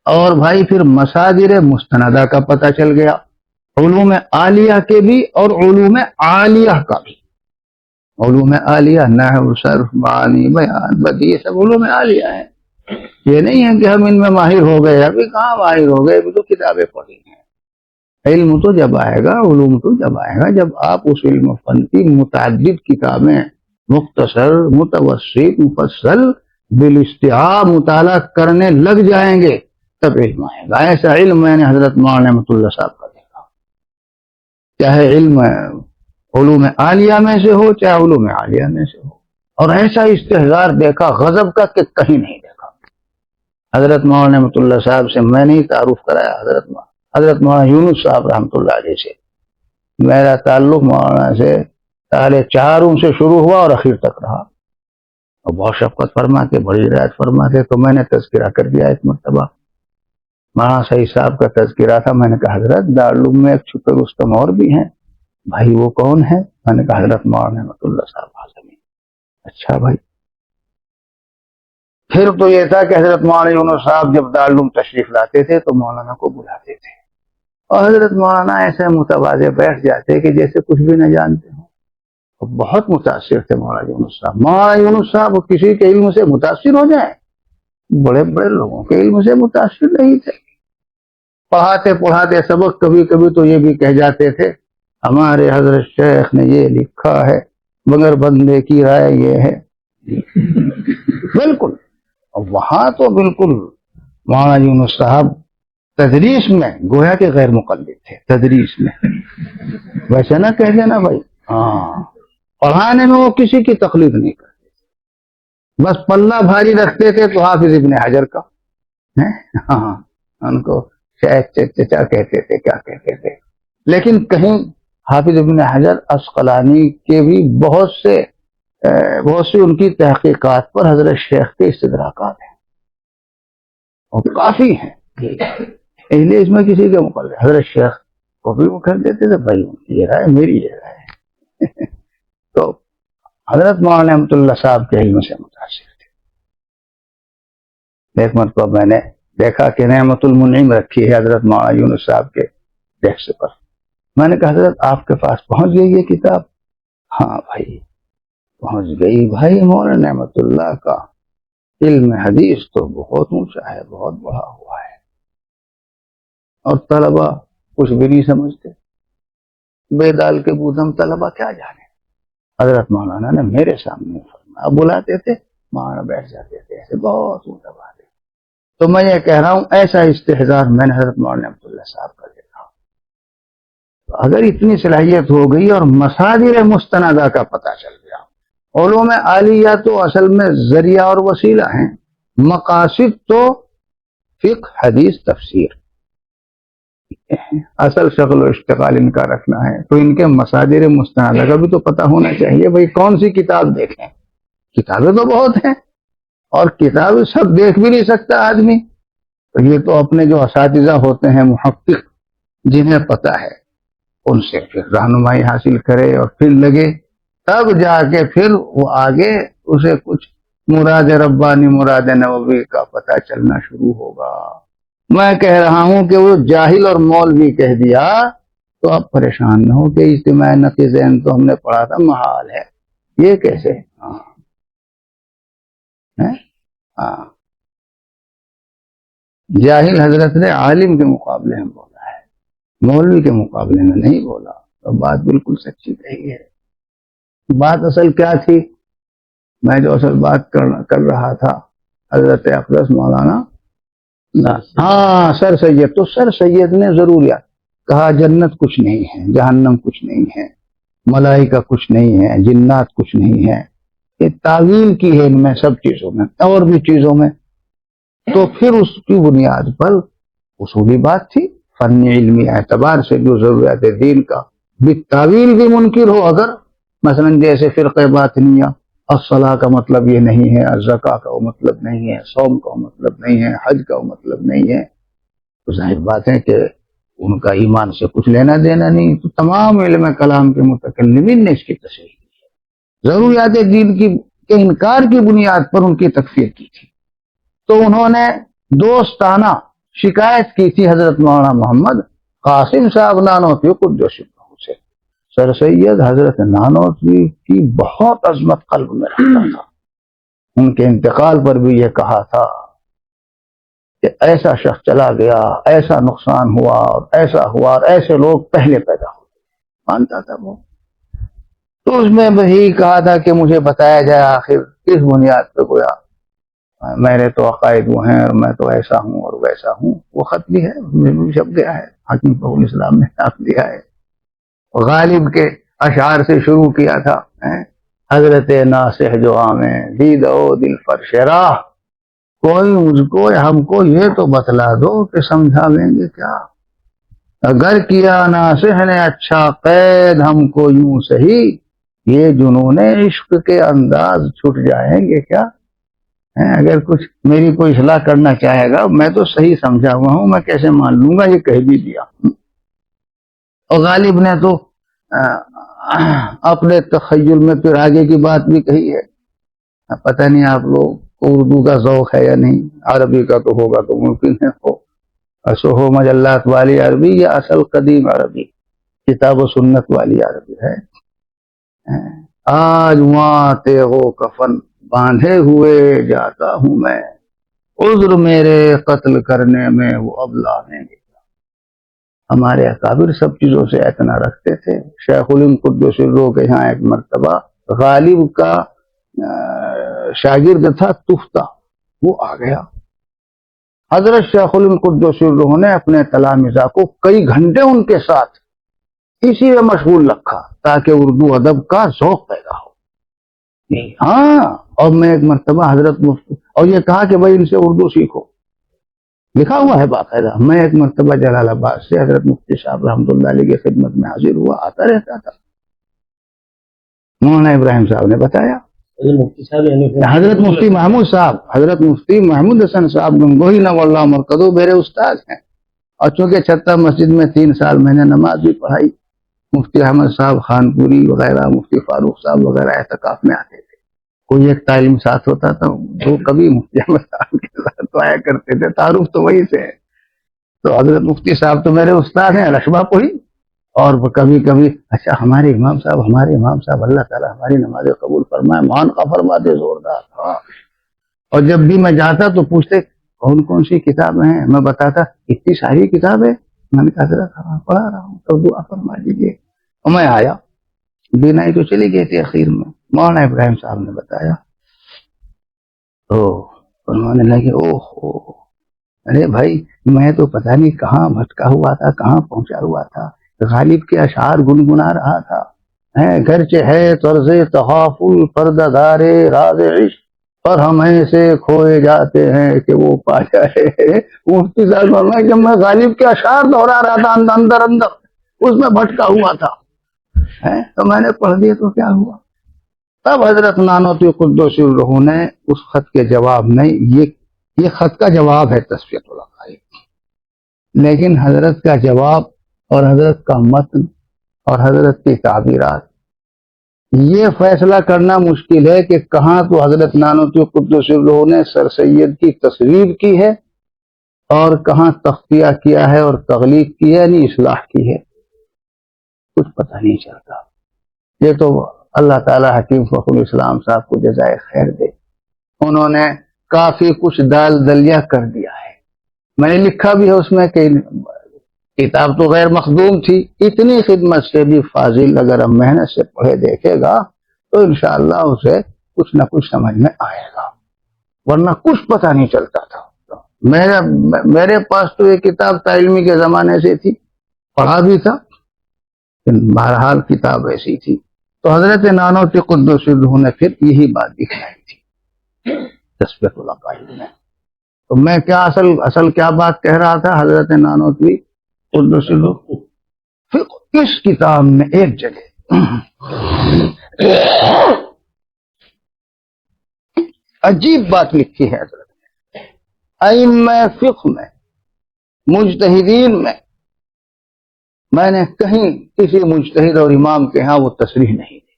اور بھائی پھر مصادر مستندہ کا پتہ چل گیا، علوم عالیہ کے بھی اور علوم عالیہ کا بھی. علوم عالیہ نحو، صرف، معانی، بیان، بدیع، یہ سب علوم عالیہ ہیں. یہ نہیں ہے کہ ہم ان میں ماہر ہو گئے. ابھی کہاں ماہر ہو گئے، ابھی تو کتابیں پڑھی ہیں. علم تو جب آئے گا، علوم تو جب آئے گا جب آپ اس علم فن کی متعدد کتابیں مختصر، متوسط، مفصل بالاستیعاب مطالعہ کرنے لگ جائیں گے تب علم آئے گا. ایسا علم میں نے حضرت مولانا نعمت اللہ صاحب کا دیکھا، چاہے علم علوم عالیہ میں سے ہو چاہے علوم عالیہ میں سے ہو. اور ایسا استحضار دیکھا غضب کا کہ کہیں نہیں دیکھا. حضرت مولانا نعمت اللہ صاحب سے میں نے تعارف کرایا حضرت مولانا یونس صاحب رحمۃ اللہ علیہ سے. میرا تعلق مولانا سے 4 سے شروع ہوا اور اخیر تک رہا، اور بہت شفقت فرماتے، بڑی رعایت فرماتے. تو میں نے تذکرہ کر دیا ایک مرتبہ. مولانا سعید صاحب کا تذکرہ تھا. میں نے کہا حضرت دارالعلوم میں ایک چھپے رستم اور بھی ہیں. بھائی وہ کون ہے؟ میں نے کہا حضرت مولانا نعمت اللہ صاحب حاضر. اچھا بھائی. پھر تو یہ تھا کہ حضرت مولانا یونس صاحب جب دارالعلوم تشریف لاتے تھے تو مولانا کو بلاتے تھے، اور حضرت مولانا ایسے متواضع بیٹھ جاتے کہ جیسے کچھ بھی نہ جانتے ہوں. بہت متاثر تھے مولانا یونس صاحب. مولانا یونس صاحب کسی کے علم سے متاثر ہو جائیں، بڑے بڑے لوگوں کے علم سے متاثر نہیں تھے. پڑھاتے پڑھاتے سبق کبھی کبھی تو یہ بھی کہہ جاتے تھے ہمارے حضرت شیخ نے یہ لکھا ہے مگر بندے کی رائے یہ ہے. بالکل. وہاں تو بالکل مولانا یونس صاحب تدریس میں گویا کہ غیر مقلد تھے. تدریس میں ویسے نہ کہہ دینا بھائی. ہاں، پڑھانے میں وہ کسی کی تقلید نہیں کرتے تھے. بس پلہ بھاری رکھتے تھے تو حافظ ابن حجر کا. ہاں، ان کو چچا کہتے تھے، کیا کہتے تھے. لیکن کہیں حافظ ابن حجر عسقلانی کے بھی بہت سی ان کی تحقیقات پر حضرت شیخ کے استدراکات ہیں اور کافی ہیں. اس لیے اس میں کسی کے مقابلے حضرت شیخ کو بھی وہ کر دیتے تھے بھائی یہ رائے میری یہ رائے. تو حضرت مولانا نعمت اللہ صاحب کے علم سے متاثر تھے. ایک مرتبہ میں نے دیکھا کہ نعمت المنعم رکھی ہے حضرت مولانا یونس صاحب کے ڈیسک پر. میں نے کہا حضرت آپ کے پاس پہنچ گئی یہ کتاب؟ ہاں بھائی پہنچ گئی. بھائی مولانا نعمت اللہ کا علم حدیث تو بہت اونچا ہے، بہت بڑا ہوا ہے، اور طلبہ کچھ بھی نہیں سمجھتے. بے دال کے بودم طلبہ کیا جانے. حضرت مولانا نے میرے سامنے فرمایا، بلاتے تھے مولانا بیٹھ جاتے تھے، ایسے بہت اونچا بات ہے. تو میں یہ کہہ رہا ہوں ایسا استحضار میں نے حضرت مولانا نعمت اللہ صاحب کا دیکھا. اگر اتنی صلاحیت ہو گئی اور مصادر مستندہ کا پتہ چل گیا. علوم عالیہ تو اصل میں ذریعہ اور وسیلہ ہیں، مقاصد تو فقہ، حدیث، تفسیر. اصل شغل و اشتغال ان کا رکھنا ہے تو ان کے مصادر مستندہ کا بھی تو پتہ ہونا چاہیے. بھائی کون سی کتاب دیکھیں؟ کتابیں تو بہت ہیں، اور کتابیں سب دیکھ بھی نہیں سکتا آدمی. تو یہ تو اپنے جو اساتذہ ہوتے ہیں محقق جنہیں پتہ ہے ان سے پھر رہنمائی حاصل کرے اور پھر لگے، تب جا کے پھر وہ آگے اسے کچھ مراد ربانی مراد نبوی کا پتہ چلنا شروع ہوگا۔ میں کہہ رہا ہوں کہ وہ جاہل اور مولوی کہہ دیا تو آپ پریشان نہ ہو کہ اجتماع نقیضین تو ہم نے پڑھا تھا محال ہے، یہ کیسے؟ ہاں جاہل حضرت نے عالم کے مقابلے میں بولا ہے، مولوی کے مقابلے میں نہیں بولا، تو بات بالکل سچی کہی ہے۔ بات اصل کیا تھی؟ میں جو اصل بات کر رہا تھا حضرت اقدس مولانا سر سید، تو سر سید نے ضروریات کہا جنت کچھ نہیں ہے، جہنم کچھ نہیں ہے، ملائکہ کچھ نہیں ہے، جنات کچھ نہیں ہے، یہ تعویل کی ہے ان میں سب چیزوں میں اور بھی چیزوں میں۔ تو پھر اس کی بنیاد پر اصولی بات تھی، فنی علمی اعتبار سے جو ضروریات دین کا بالتعویل بھی منکر ہو، اگر مثلا جیسے فرقہ باطنیہ الصلاۃ کا مطلب یہ نہیں ہے، الزکوٰۃ کا وہ مطلب نہیں ہے، صوم کا وہ مطلب نہیں ہے، حج کا وہ مطلب نہیں ہے، تو ظاہر بات ہے کہ ان کا ایمان سے کچھ لینا دینا نہیں۔ تو تمام علم کلام کے متکلمین نے اس کی تصحیح کی، ضروریات دین کی کے انکار کی بنیاد پر ان کی تکفیر کی تھی۔ تو انہوں نے دوستانہ شکایت کی تھی حضرت مولانا محمد قاسم صاحب نانوتوی قدس سے۔ سر سید حضرت نانوتوی کی بہت عظمت قلب میں رکھتا تھا، ان کے انتقال پر بھی یہ کہا تھا کہ ایسا شخص چلا گیا، ایسا نقصان ہوا اور ایسا ہوا اور ایسے لوگ پہلے پیدا ہوئے، مانتا تھا وہ۔ تو اس میں وہی کہا تھا کہ مجھے بتایا جائے آخر کس بنیاد پہ گویا میرے تو عقائد وہ ہیں اور میں تو ایسا ہوں اور ویسا ہوں۔ وہ خط بھی ہے، بھی چھپ گیا ہے، حاکم فخر الاسلام نے چھاپ دیا ہے۔ غالب کے اشعار سے شروع کیا تھا، حضرت ناصح جو آمیں دید او دل فرش راہ، کوئی مجھ کو ہم کو یہ تو بتلا دو کہ سمجھا لیں گے کیا، اگر کیا ناصح نے اچھا قید ہم کو یوں سہی، یہ جنون عشق کے انداز چھٹ جائیں گے کیا۔ اگر کچھ میری کوئی اصلاح کرنا چاہے گا، میں تو صحیح سمجھا ہوا ہوں، میں کیسے مان لوں گا، یہ کہہ بھی دیا۔ اور غالب نے تو اپنے تخیل میں پھر آگے کی بات بھی کہی ہے۔ پتہ نہیں آپ لوگ کو اردو کا ذوق ہے یا نہیں، عربی کا تو ہوگا تو ممکن ہے ہو، ایسو ہو مجلات والی عربی یا اصل قدیم عربی، کتاب و سنت والی عربی ہے۔ آج وہاں تیغو کفن باندھے ہوئے جاتا ہوں میں، عذر میرے قتل کرنے میں وہ اب لانے گے۔ ہمارے اکابر سب چیزوں سے اعتنا رکھتے تھے۔ شیخ الہند قدس سرہ کے یہاں ایک مرتبہ غالب کا شاگرد تھا تفتہ، وہ آ گیا۔ حضرت شیخ الہند قدس سرہ نے اپنے تلامذہ کو کئی گھنٹے ان کے ساتھ اسی میں مشغول رکھا تاکہ اردو ادب کا ذوق پیدا ہو۔ ہاں، اور میں ایک مرتبہ حضرت مفتی اور یہ کہا کہ بھائی ان سے اردو سیکھو، لکھا ہوا ہے باقاعدہ۔ میں ایک مرتبہ جلال آباد سے حضرت مفتی صاحب رحمۃ اللہ علیہ کی خدمت میں حاضر ہوا، آتا رہتا تھا۔ مولانا ابراہیم صاحب نے بتایا، حضرت مفتی محمود صاحب، حضرت مفتی محمود حسن صاحب گنگوہی نور اللہ مرکزو میرے استاد ہیں، اور چونکہ چھتہ مسجد میں 3 سال میں نے نماز بھی پڑھائی، مفتی احمد صاحب خانپوری وغیرہ، مفتی فاروق صاحب وغیرہ اعتکاف میں آتے تھے، کوئی ایک تعلیم ساتھ ہوتا تھا، وہ کبھی مفتی احمد صاحب کے ساتھ تو آیا کرتے تھے، تعارف تو وہی سے ہے۔ تو حضرت مفتی صاحب تو میرے استاد ہیں، رشبہ پوری، اور کبھی کبھی اچھا ہمارے امام صاحب اللہ تعالیٰ ہماری نمازیں قبول فرمائے، مان کا فرماتے زوردار۔ اور جب بھی میں جاتا تو پوچھتے کون کون سی کتابیں ہیں، میں بتاتا اتنی ساری کتابیں، میں نے کہا حضرت پڑھا رہا ہوں تو دعا فرما دیجیے۔ اور میں آیا، بینائی تو چلی گئی تھی اخیر میں، مولانا ابراہیم صاحب نے بتایا، تو فرمانے لگے اوہ ارے بھائی میں تو پتہ نہیں کہاں بھٹکا ہوا تھا، کہاں پہنچا ہوا تھا، غالب کے اشعار گنگنا رہا تھا، گرچہ ہے طرز تغافل پردہ دار راز عشق، پر ہم ایسے کھوئے جاتے ہیں کہ وہ پا جائے۔ مفتی صاحب جب میں غالب کے اشعار دہرا رہا تھا اندر اس میں بھٹکا ہوا تھا، تو میں نے پڑھ دیا تو کیا ہوا۔ تب حضرت نانوتوی قدس سرہ نے اس خط کے جواب میں، یہ خط کا جواب ہے تصفیۃ العقائد، لیکن حضرت کا جواب اور حضرت کا متن اور حضرت کی تعبیرات، یہ فیصلہ کرنا مشکل ہے کہ کہاں تو حضرت نانوتوی قدس الروح نے سر سید کی تصویر کی ہے اور کہاں تخفیہ کیا ہے اور تغلیق کی ہے، یعنی اصلاح کی ہے، کچھ پتہ نہیں چلتا۔ یہ تو اللہ تعالی حکیم فخر الاسلام صاحب کو جزائے خیر دے، انہوں نے کافی کچھ دال دلیا کر دیا ہے۔ میں نے لکھا بھی ہے اس میں کہ کتاب تو غیر مخدوم تھی، اتنی خدمت سے بھی فاضل اگر اب محنت سے پڑھے دیکھے گا تو انشاءاللہ اسے کچھ نہ کچھ سمجھ میں آئے گا، ورنہ کچھ پتہ نہیں چلتا تھا۔ میرے پاس تو یہ کتاب تعلیمی کے زمانے سے تھی، پڑھا بھی تھا، بہرحال کتاب ایسی تھی۔ تو حضرت نانوتوی قدس الروح نے پھر یہی بات دکھلائی تھی تثبیت العقائد میں۔ تو میں کیا اصل کیا بات کہہ رہا تھا؟ حضرت نانوتوی قدس الروح پھر اس کتاب میں ایک جگہ عجیب بات لکھی ہے حضرت نے، ائمہ فقہ میں، مجتہدین میں نے کہیں کسی مجتہد اور امام کے ہاں وہ تصریح نہیں دی۔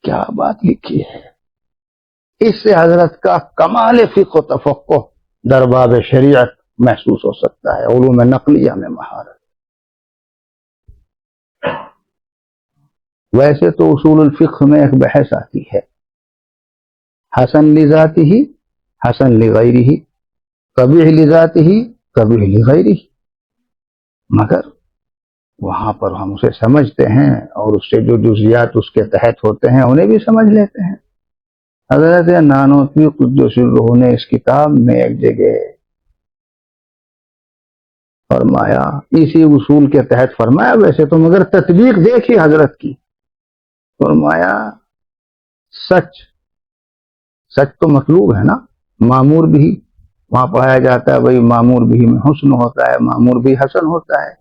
کیا بات لکھی ہے! اس سے حضرت کا کمال فقہ و تفقہ در باب شریعت محسوس ہو سکتا ہے، علوم نقلیہ میں مہارت۔ ویسے تو اصول الفقہ میں ایک بحث آتی ہے، حسن لذاتہ حسن لغیرہ، قبیح لذاتہ قبیح لغیرہ، مگر وہاں پر ہم اسے سمجھتے ہیں اور اس سے جو جزیات اس کے تحت ہوتے ہیں انہیں بھی سمجھ لیتے ہیں۔ حضرت نانوتوی قدس الروح نے اس کتاب میں ایک جگہ فرمایا، اسی اصول کے تحت فرمایا ویسے تو، مگر تطبیق دیکھی حضرت کی، فرمایا سچ تو مطلوب ہے نا، معمور بھی وہاں پڑھایا جاتا ہے، وہی معمور بھی میں حسن ہوتا ہے، معمور بھی حسن ہوتا ہے،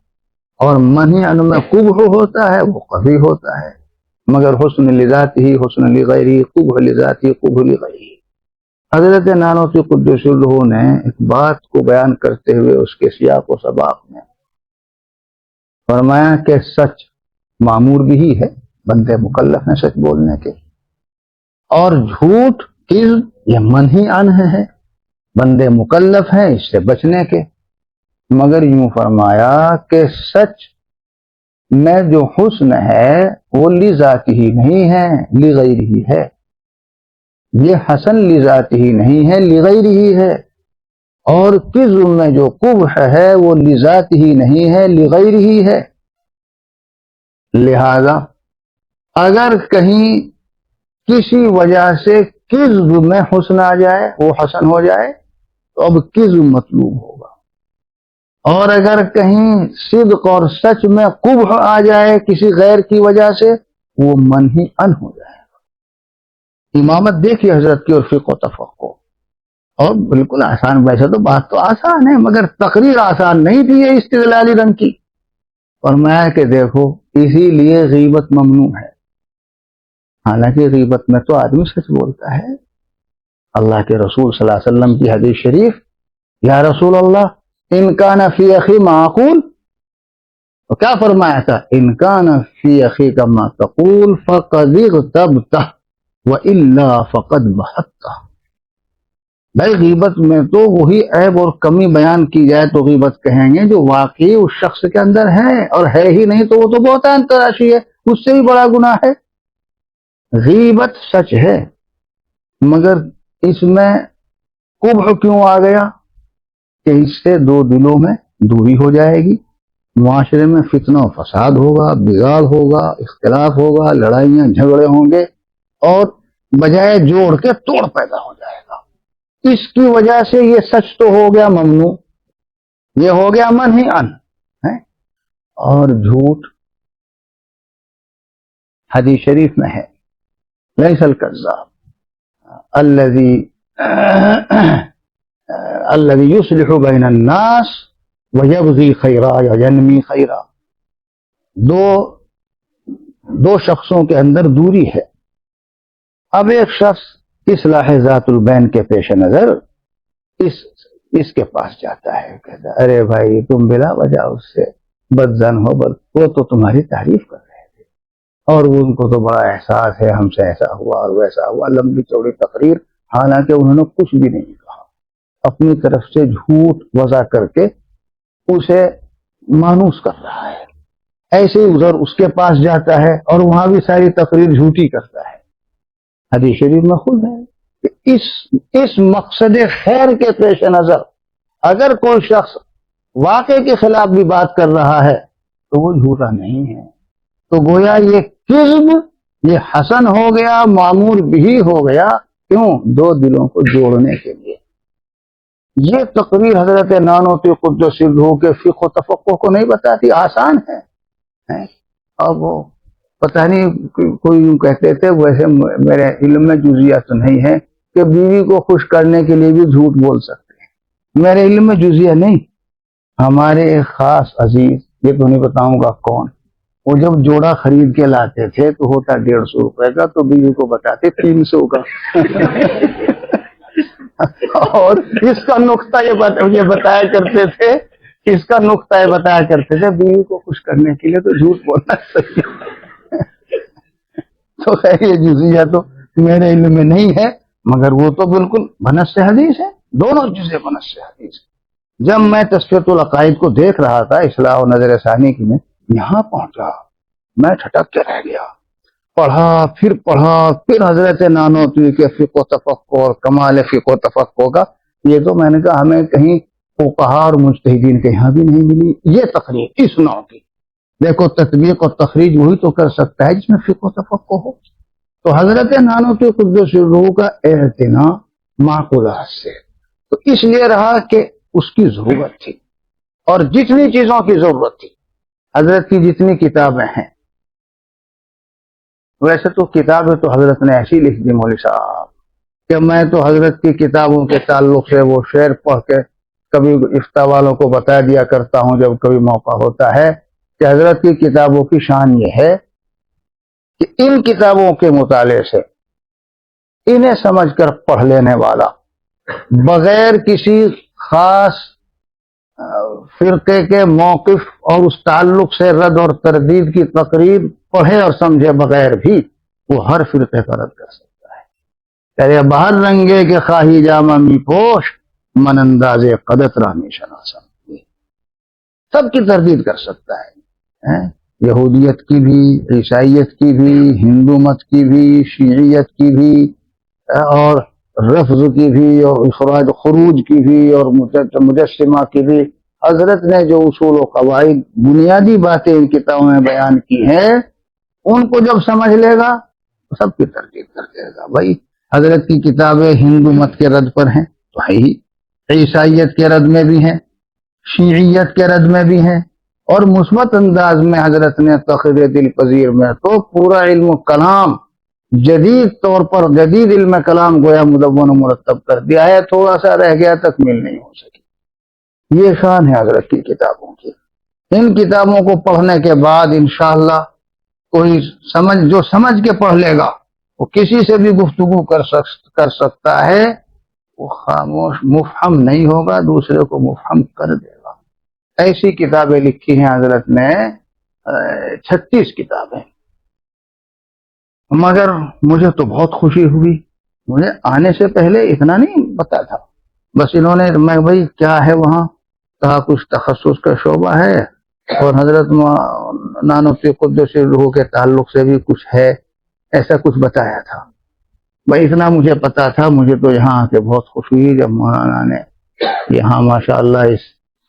اور منہی عنہ میں قبح ہوتا ہے، وہ قبیح ہوتا ہے، مگر حسن لذاتہ حسن لغیرہ، قبح لذاتہ قبح لغیرہ۔ حضرت نانوتوی قدس الروح نے ایک بات کو بیان کرتے ہوئے اس کے سیاق و سباق میں فرمایا کہ سچ معمور بھی ہے، بندے مکلف ہیں سچ بولنے کے، اور جھوٹ کذب یہ منہی عنہ ہے، بندے مکلف ہیں اس سے بچنے کے، مگر یوں فرمایا کہ سچ میں جو حسن ہے وہ لذاتہ ہی نہیں ہے، لغیرہ ہی ہے، یہ حسن لذاتہ ہی نہیں ہے، لغیرہ ہی ہے، اور کذب میں جو قبح ہے وہ لذاتہ ہی نہیں ہے، لغیرہ ہی ہے۔ لہذا اگر کہیں کسی وجہ سے کذب میں حسن آ جائے، وہ حسن ہو جائے، تو اب کذب مطلوب ہوگا، اور اگر کہیں صدق اور سچ میں قبح آ جائے کسی غیر کی وجہ سے، وہ منہی عنہ ہو جائے گا۔ امامت دیکھیے حضرت کی اور فقہ و تفقہ، اور بالکل آسان، ویسے تو بات تو آسان ہے مگر تقریر آسان نہیں تھی یہ استدلالی رنگ کی۔ فرمایا کہ دیکھو اسی لیے غیبت ممنوع ہے، حالانکہ غیبت میں تو آدمی سچ بولتا ہے۔ اللہ کے رسول صلی اللہ علیہ وسلم کی حدیث شریف، یا رسول اللہ ان کان فی اخی ما اقول، تو کیا فرمایا تھا؟ ان کان فی اخی کا ما تقول فقد اغتبتہ والا فقد بہتہ۔ بھائی غیبت میں تو وہی عیب اور کمی بیان کی جائے تو غیبت کہیں گے جو واقعی اس شخص کے اندر ہے، اور ہے ہی نہیں تو وہ تو بہتان تراشی ہے، اس سے بھی بڑا گناہ ہے۔ غیبت سچ ہے مگر اس میں قبح کیوں آ گیا کہ اس سے دو دلوں میں دوری ہو جائے گی، معاشرے میں فتنہ و فساد ہوگا، بگاڑ ہوگا، اختلاف ہوگا، لڑائیاں جھگڑے ہوں گے، اور بجائے جوڑ کے توڑ پیدا ہو جائے گا۔ اس کی وجہ سے یہ سچ تو ہو گیا ممنوع، یہ ہو گیا منہی عنہ، اور جھوٹ حدیث شریف میں ہے، لیس الکذاب الذی یصلح بین الناس ویبغی خیرا یا ینمی خیرا۔ دو شخصوں کے اندر دوری ہے، اب ایک شخص اصلاح ذات البین کے پیش نظر اس اس کے پاس جاتا ہے، کہتا ہے ارے بھائی تم بلا وجہ اس سے بدزن ہو، وہ تو تمہاری تعریف کر رہے تھے اور ان کو تو بڑا احساس ہے ہم سے ایسا ہوا اور ویسا ہوا، لمبی چوڑی تقریر، حالانکہ انہوں نے کچھ بھی نہیں کہا، اپنی طرف سے جھوٹ وضع کر کے اسے مانوس کر رہا ہے۔ ایسے ہی ادھر اس کے پاس جاتا ہے اور وہاں بھی ساری تقریر جھوٹی کرتا ہے۔ حدیث شریف میں خود ہے کہ اس مقصد خیر کے پیش نظر اگر کوئی شخص واقعے کے خلاف بھی بات کر رہا ہے تو وہ جھوٹا نہیں ہے، تو گویا یہ کذب یہ حسن ہو گیا، معمول بھی ہو گیا، کیوں؟ دو دلوں کو جوڑنے کے لیے۔ یہ تقریر حضرت نانوتوی قدس روح کے فقہ و تفقہ کو نہیں بتاتی، آسان ہے۔ اور وہ پتہ نہیں کوئی یوں کہتے تھے، ویسے میرے علم میں جزیات تو نہیں ہے کہ بیوی کو خوش کرنے کے لیے بھی جھوٹ بول سکتے ہیں، میرے علم میں جزیہ نہیں۔ ہمارے ایک خاص عزیز، یہ تو نہیں بتاؤں گا کون، وہ جب جوڑا خرید کے لاتے تھے تو ہوتا 150 روپے کا، تو بیوی کو بتاتے 300 کا اور اس کا نقطہ یہ بتایا کرتے تھے، اس کا نقطہ یہ بتایا کرتے تھے بیوی کو خوش کرنے کے لیے تو جھوٹ بولنا چاہیے۔ تو خیر یہ جزیہ تو میرے علم میں نہیں ہے، مگر وہ تو بالکل بنص حدیث ہے، دونوں چیزیں بنص حدیث ہے۔ جب میں تزکیۃ العقائد کو دیکھ رہا تھا اصلاح و نظر ثانی کی میں یہاں پہنچا، میں ٹھٹک کے رہ گیا، پڑھا پھر حضرت نانوتوی کے فقہ و تفقہ اور کمال فقہ و تفقہ کا، یہ تو میں نے کہا ہمیں کہیں فقہا اور مجتہدین کے یہاں بھی نہیں ملی یہ تقریر اس نوع کی۔ دیکھو تطبیق اور تخریج وہی تو کر سکتا ہے جس میں فقہ و تفقہ ہو۔ تو حضرت نانوتوی قدس روح کا اعتناء معقولات سے تو اس لیے رہا کہ اس کی ضرورت تھی، اور جتنی چیزوں کی ضرورت تھی، حضرت کی جتنی کتابیں ہیں، ویسے تو کتابیں تو حضرت نے ایسی لکھ دی مولوی صاحب کہ میں تو حضرت کی کتابوں کے تعلق سے وہ شعر پڑھ کے کبھی افتاء والوں کو بتا دیا کرتا ہوں جب کبھی موقع ہوتا ہے کہ حضرت کی کتابوں کی شان یہ ہے کہ ان کتابوں کے مطالعے سے انہیں سمجھ کر پڑھ لینے والا بغیر کسی خاص فرقے کے موقف اور اس تعلق سے رد اور تردید کی تقریر پڑھے اور سمجھے بغیر بھی وہ ہر فرقے کا رد کر سکتا ہے۔ کہ باہر رنگے کے خواہی جامہ می پوش من انداز قدت رامی شناسم، سب کی تردید کر سکتا ہے، یہودیت کی بھی، عیسائیت کی بھی، ہندو مت کی بھی، شیعیت کی بھی، اور رفض کی بھی، اور اخراج خروج کی بھی، اور مجسمہ کی بھی۔ حضرت نے جو اصول و قواعد بنیادی باتیں ان کتابوں میں بیان کی ہیں ان کو جب سمجھ لے گا تو سب کی تردید کر دے گا۔ بھائی حضرت کی کتابیں ہندو مت کے رد پر ہیں تو ہے ہی، عیسائیت کے رد میں بھی ہیں، شیعیت کے رد میں بھی ہیں، اور مثبت انداز میں حضرت نے تقریر دل پذیر میں تو پورا علم کلام جدید طور پر جدید علم کلام گویا مدون و مرتب کر دیا ہے، تھوڑا سا رہ گیا تکمیل نہیں ہو سکی۔ یہ شان ہے حضرت کی کتابوں کی۔ ان کتابوں کو پڑھنے کے بعد انشاءاللہ کوئی جو سمجھ کے پڑھ لے گا وہ کسی سے بھی گفتگو کر سکتا ہے، وہ خاموش مفہم نہیں ہوگا، دوسرے کو مفہم کر دے گا۔ ایسی کتابیں لکھی ہیں حضرت نے، 36 کتابیں۔ مگر مجھے تو بہت خوشی ہوئی، مجھے آنے سے پہلے اتنا نہیں پتا تھا، بس انہوں نے میں بھائی کیا ہے وہاں کہا کچھ تخصص کا شعبہ ہے اور حضرت نانوتوی قدس روح کے تعلق سے بھی کچھ ہے، ایسا کچھ بتایا تھا۔ بھائی اتنا مجھے پتا تھا، مجھے تو یہاں آ کے بہت خوشی ہوئی جب مولانا نے یہاں ماشاءاللہ اس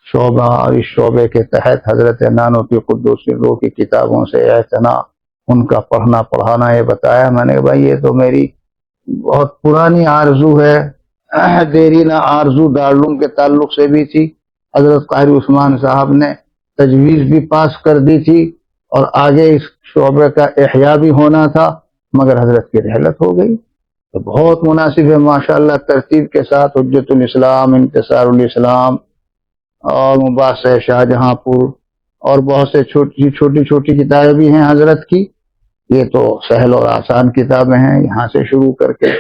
شعبہ اور اس شعبے کے تحت حضرت نانوتوی قدس روح کی کتابوں سے اعتناء، ان کا پڑھنا پڑھانا یہ بتایا۔ میں نے کہا بھائی یہ تو میری بہت پرانی آرزو ہے، دیرینہ آرزو دارالعلوم کے تعلق سے بھی تھی، حضرت قاری عثمان صاحب نے تجویز بھی پاس کر دی تھی اور آگے اس شعبے کا احیاء بھی ہونا تھا، مگر حضرت کی رحلت ہو گئی۔ تو بہت مناسب ہے ماشاءاللہ ترتیب کے ساتھ حجت الاسلام، انتصار الاسلام اور مباحث شاہ جہاں پور اور بہت سے چھوٹی چھوٹی کتابیں بھی ہیں حضرت کی۔ یہ تو سہل اور آسان کتابیں ہیں، یہاں سے شروع کر کے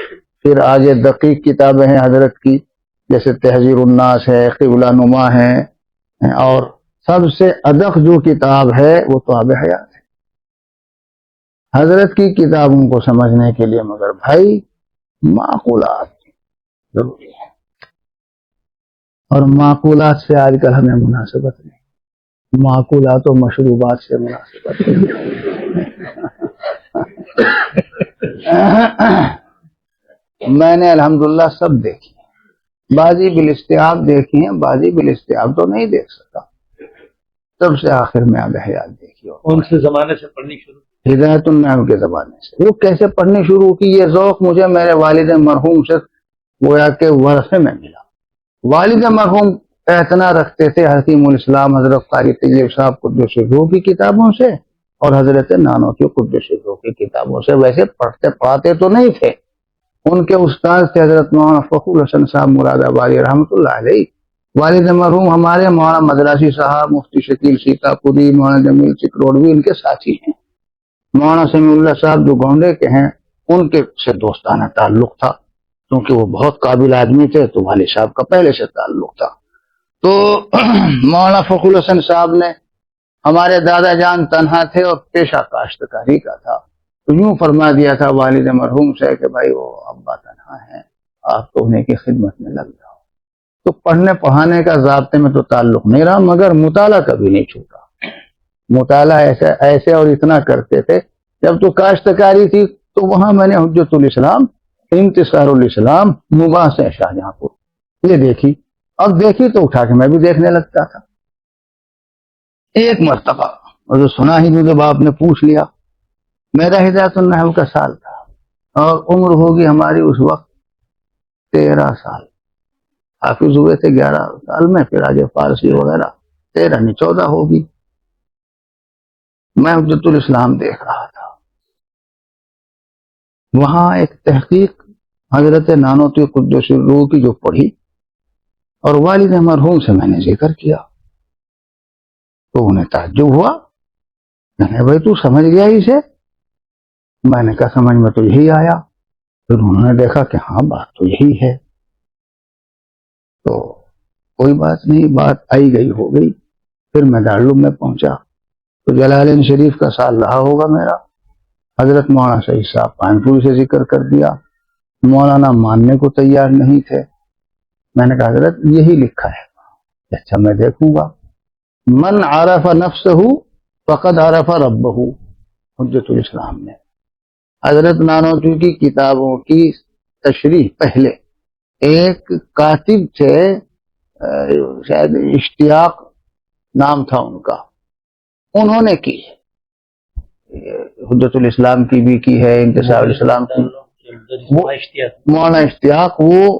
پھر آگے دقیق کتابیں ہیں حضرت کی، جیسے تہذیر الناس ہے، قبلہ نما ہے، اور سب سے ادق جو کتاب ہے وہ تواب حیات ہے۔ حضرت کی کتابوں کو سمجھنے کے لیے مگر بھائی معقولات ضروری ہے، اور معقولات سے آج کل ہمیں مناسبت نہیں، معقولات و مشروبات سے مناسبت نہیں۔ میں نے الحمدللہ سب دیکھی، بازی بالاستیاب دیکھی ہیں، بازی بالاستیاب تو نہیں دیکھ سکا، سب سے آخر میں آب حیات دیکھی۔ کون سے زمانے سے پڑھنی شروع؟ ہدایت النعم کے زمانے سے۔ وہ کیسے پڑھنی شروع کی، یہ ذوق مجھے میرے والد مرحوم سے گویا کہ ورثے میں ملا۔ والد مرحوم اتنا رکھتے تھے حکیم الاسلام حضرت قاری طیب صاحب قدس سرہ کی کتابوں سے اور حضرت نانوتوی قدس سرہ کی کتابوں سے۔ ویسے پڑھتے پڑھاتے تو نہیں تھے، ان کے استاد تھے حضرت مولانا فخر الحسن صاحب مراد آبادی رحمۃ اللہ علیہ۔ والد مرحوم ہمارے مولانا مدراسی صاحب، مفتی شکیل سیتا پوری، مولانا جمیل چکروڑوی ان کے ساتھی ہیں۔ مولانا سمیع اللہ صاحب جو گونڈے کے ہیں ان کے سے دوستانہ تعلق تھا، کیونکہ وہ بہت قابل آدمی تھے تو والد صاحب کا پہلے سے تعلق تھا۔ تو مولانا فخر الحسن صاحب نے، ہمارے دادا جان تنہا تھے اور پیشہ کاشتکاری کا تھا، تو یوں فرما دیا تھا والد مرحوم سے کہ بھائی وہ ابا تنہا ہیں، آپ تو انہیں کی خدمت میں لگ جاؤ۔ تو پڑھنے پڑھانے کا ضابطے میں تو تعلق نہیں رہا، مگر مطالعہ کبھی نہیں چھوٹا۔ مطالعہ ایسے اور اتنا کرتے تھے۔ جب تو کاشتکاری تھی تو وہاں میں نے حجت الاسلام، انتصار الاسلام، مباحث شاہجہاں پور یہ دیکھی، اب دیکھی تو اٹھا کے میں بھی دیکھنے لگتا تھا۔ ایک مرتبہ جو سنا ہی نہیں، جب آپ نے پوچھ لیا، میرا ہدایت النحو کا سال تھا اور عمر ہوگی ہماری اس وقت 13 سال، حافظ ہوئے تھے 11 سال میں، پھر آگے فارسی وغیرہ 13 نہیں 14 ہوگی۔ میں حجت الاسلام دیکھ رہا تھا، وہاں ایک تحقیق حضرت نانوتوی قدس سرہ کی جو پڑھی اور والد مرحوم سے میں نے ذکر کیا تو انہیں تعجب ہوا، کہنے بھائی تو سمجھ گیا اسے؟ میں نے کہا سمجھ میں تو یہی آیا۔ پھر انہوں نے دیکھا کہ ہاں بات تو یہی ہے، تو کوئی بات نہیں، بات آئی گئی ہو گئی۔ پھر میں دارالعلوم میں پہنچا تو جلالین شریف کا سال رہا ہوگا میرا، حضرت مولانا سعید صاحب پانپور سے ذکر کر دیا، مولانا ماننے کو تیار نہیں تھے۔ میں نے کہا حضرت یہی لکھا ہے۔ اچھا میں دیکھوں گا۔ من عرف نفسہ فقد عرف ربہ، حجت الاسلام نے حضرت نانوتوی کی کتابوں کی تشریح پہلے ایک کاتب تھے، شاید اشتیاق نام تھا ان کا، انہوں نے کی، حجت الاسلام کی بھی کی ہے، انتصار الاسلام کی۔ مولانا اشتیاق وہ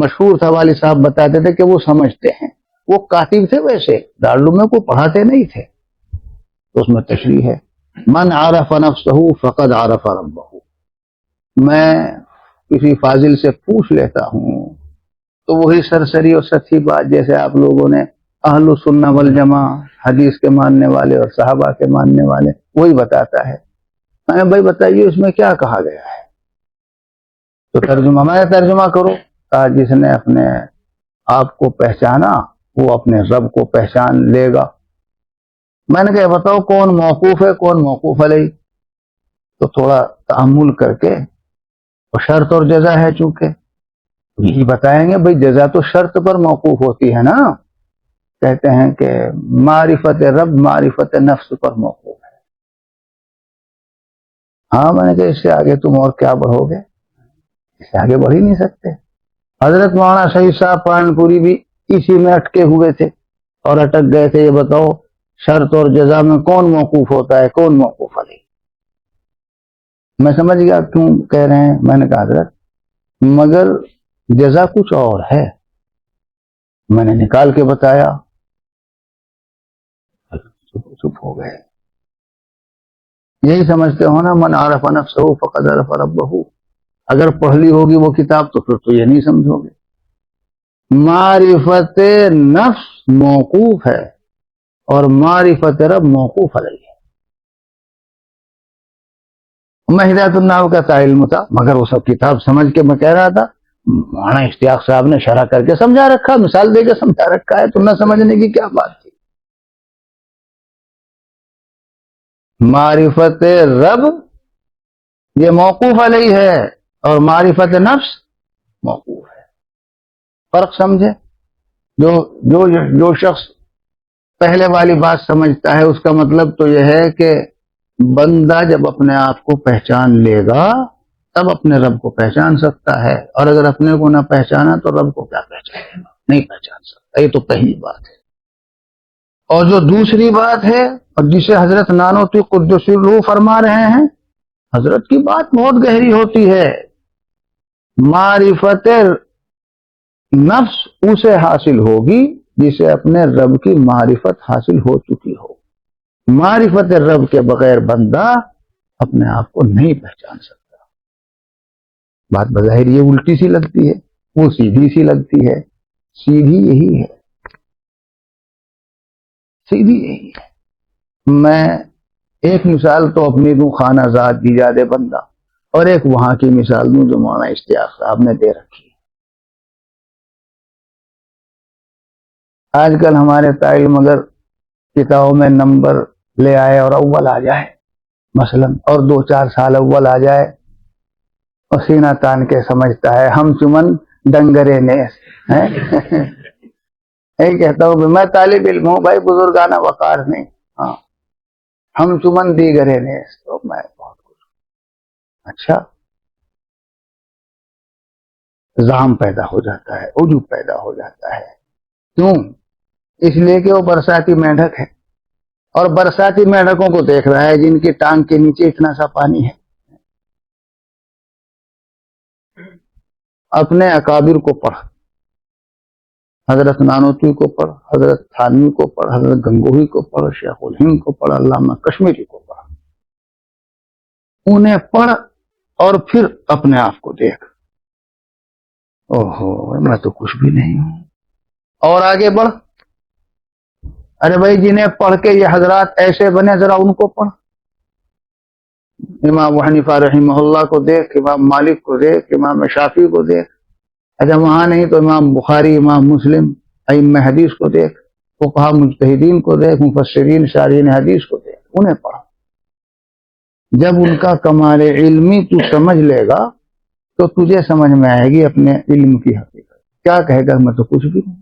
مشہور تھا، والد صاحب بتاتے تھے کہ وہ سمجھتے ہیں، وہ کاتب تھے، ویسے دارالعلوم میں کو پڑھاتے نہیں تھے، تو اس میں تشریح ہے من عرف نفسہ فقد عرف ربہ۔ میں کسی فاضل سے پوچھ لیتا ہوں تو وہی سرسری اور سچی بات، جیسے آپ لوگوں نے اہل السنہ والجماعہ، حدیث کے ماننے والے اور صحابہ کے ماننے والے، وہی بتاتا ہے۔ میں نے بھائی بتائیے اس میں کیا کہا گیا ہے؟ تو ترجمہ میں ترجمہ کرو، کہا جس نے اپنے آپ کو پہچانا وہ اپنے رب کو پہچان لے گا۔ میں نے کہا بتاؤ کون موقوف ہے کون موقوف علیہ؟ تو تھوڑا تأمل کر کے، اور شرط اور جزا ہے چونکہ، یہی بتائیں گے بھائی جزا تو شرط پر موقوف ہوتی ہے نا۔ کہتے ہیں کہ معرفت رب معرفت نفس پر موقوف ہے۔ ہاں میں نے کہا اس سے آگے تم اور کیا بڑھو گے؟ اس سے آگے بڑھ ہی نہیں سکتے۔ حضرت مولانا سعید صاحب پرانپوری بھی اسی میں اٹکے ہوئے تھے اور اٹک گئے تھے، یہ بتاؤ شرط اور جزا میں کون موقوف ہوتا ہے کون موقوف علیہ؟ میں سمجھ گیا کیوں کہہ رہے ہیں۔ میں نے کہا حضرت مگر جزا کچھ اور ہے۔ میں نے نکال کے بتایا، چپ ہو گئے۔ یہی سمجھتے ہو نا من عرف نفسہ فقد عرف ربہ، اگر پڑھ لی ہوگی وہ کتاب تو پھر تو یہ نہیں سمجھو گے۔ معرفت نفس موقوف ہے اور معرفت رب موقوف علیہ ہے۔ میں ہدایت النحو کا علم تھا، مگر وہ سب کتاب سمجھ کے میں کہہ رہا تھا مولانا اشتیاق صاحب نے شرح کر کے سمجھا رکھا، مثال دے کے سمجھا رکھا ہے، تو نہ سمجھنے کی کیا بات تھی؟ معرفت رب یہ موقوف علیہ ہے اور معرفت نفس موقوف ہے. فرق سمجھے؟ جو شخص پہلے والی بات سمجھتا ہے اس کا مطلب تو یہ ہے کہ بندہ جب اپنے آپ کو پہچان لے گا تب اپنے رب کو پہچان سکتا ہے، اور اگر اپنے کو نہ پہچانا تو رب کو کیا پہچانے گا؟ نہیں پہچان سکتا. یہ تو پہلی بات ہے. اور جو دوسری بات ہے اور جسے حضرت نانوتوی قدس الروح فرما رہے ہیں، حضرت کی بات بہت گہری ہوتی ہے. معرفت نفس اسے حاصل ہوگی جسے اپنے رب کی معرفت حاصل ہو چکی ہو. معرفت رب کے بغیر بندہ اپنے آپ کو نہیں پہچان سکتا. بات بظاہر یہ الٹی سی لگتی ہے، وہ سیدھی سی لگتی ہے. سیدھی یہی ہے، سیدھی یہی ہے. میں ایک مثال تو اپنی دوں خانہ ذات دیجاد بندہ، اور ایک وہاں کی مثال دوں جو مولانا اشتیاق صاحب نے دے رکھی ہے. آج کل ہمارے طالب مگر کتابوں میں نمبر لے آئے اور اول آ جائے مثلا، اور 2-4 سال اول آ جائے اور سینہ تان کے سمجھتا ہے ہم چمن ڈنگرے نیس. یہی کہتا ہوں کہ میں طالب علم ہوں بھائی، بزرگانہ وقار نہیں. ہاں، ہم چمن دیگرے نیس، تو میں بہت کچھ. اچھا، زام پیدا ہو جاتا ہے، عجب پیدا ہو جاتا ہے. کیوں؟ اس لیے کہ وہ برساتی مینڈک ہے، اور برساتی مینڈکوں کو دیکھ رہا ہے جن کی ٹانگ کے نیچے اتنا سا پانی ہے. اپنے اکابر کو پڑھ، حضرت نانوتوی کو پڑھ، حضرت تھانوی کو پڑھ، حضرت گنگوہی کو پڑھ، شیخ الہند کو پڑھ، علامہ کشمیری کو پڑھ. انہیں پڑھ اور پھر اپنے آپ کو دیکھ. اوہو، میں تو کچھ بھی نہیں ہوں. اور آگے بڑھ. ارے بھائی، جنہیں پڑھ کے یہ حضرات ایسے بنے ذرا ان کو پڑھ. امام ابو حنیفہ رحمہ اللہ کو دیکھ، امام مالک کو دیکھ، امام شافعی کو دیکھ. اچھا وہاں نہیں تو امام بخاری، امام مسلم، ائمہ حدیث کو دیکھ، فقہاء مجتہدین کو دیکھ، مفسرین شارحین حدیث کو دیکھ. انہیں پڑھ. جب ان کا کمال علمی تو سمجھ لے گا تو تجھے سمجھ میں آئے گی اپنے علم کی حقیقت. کیا کہے گا میں تو کچھ بھی نہیں.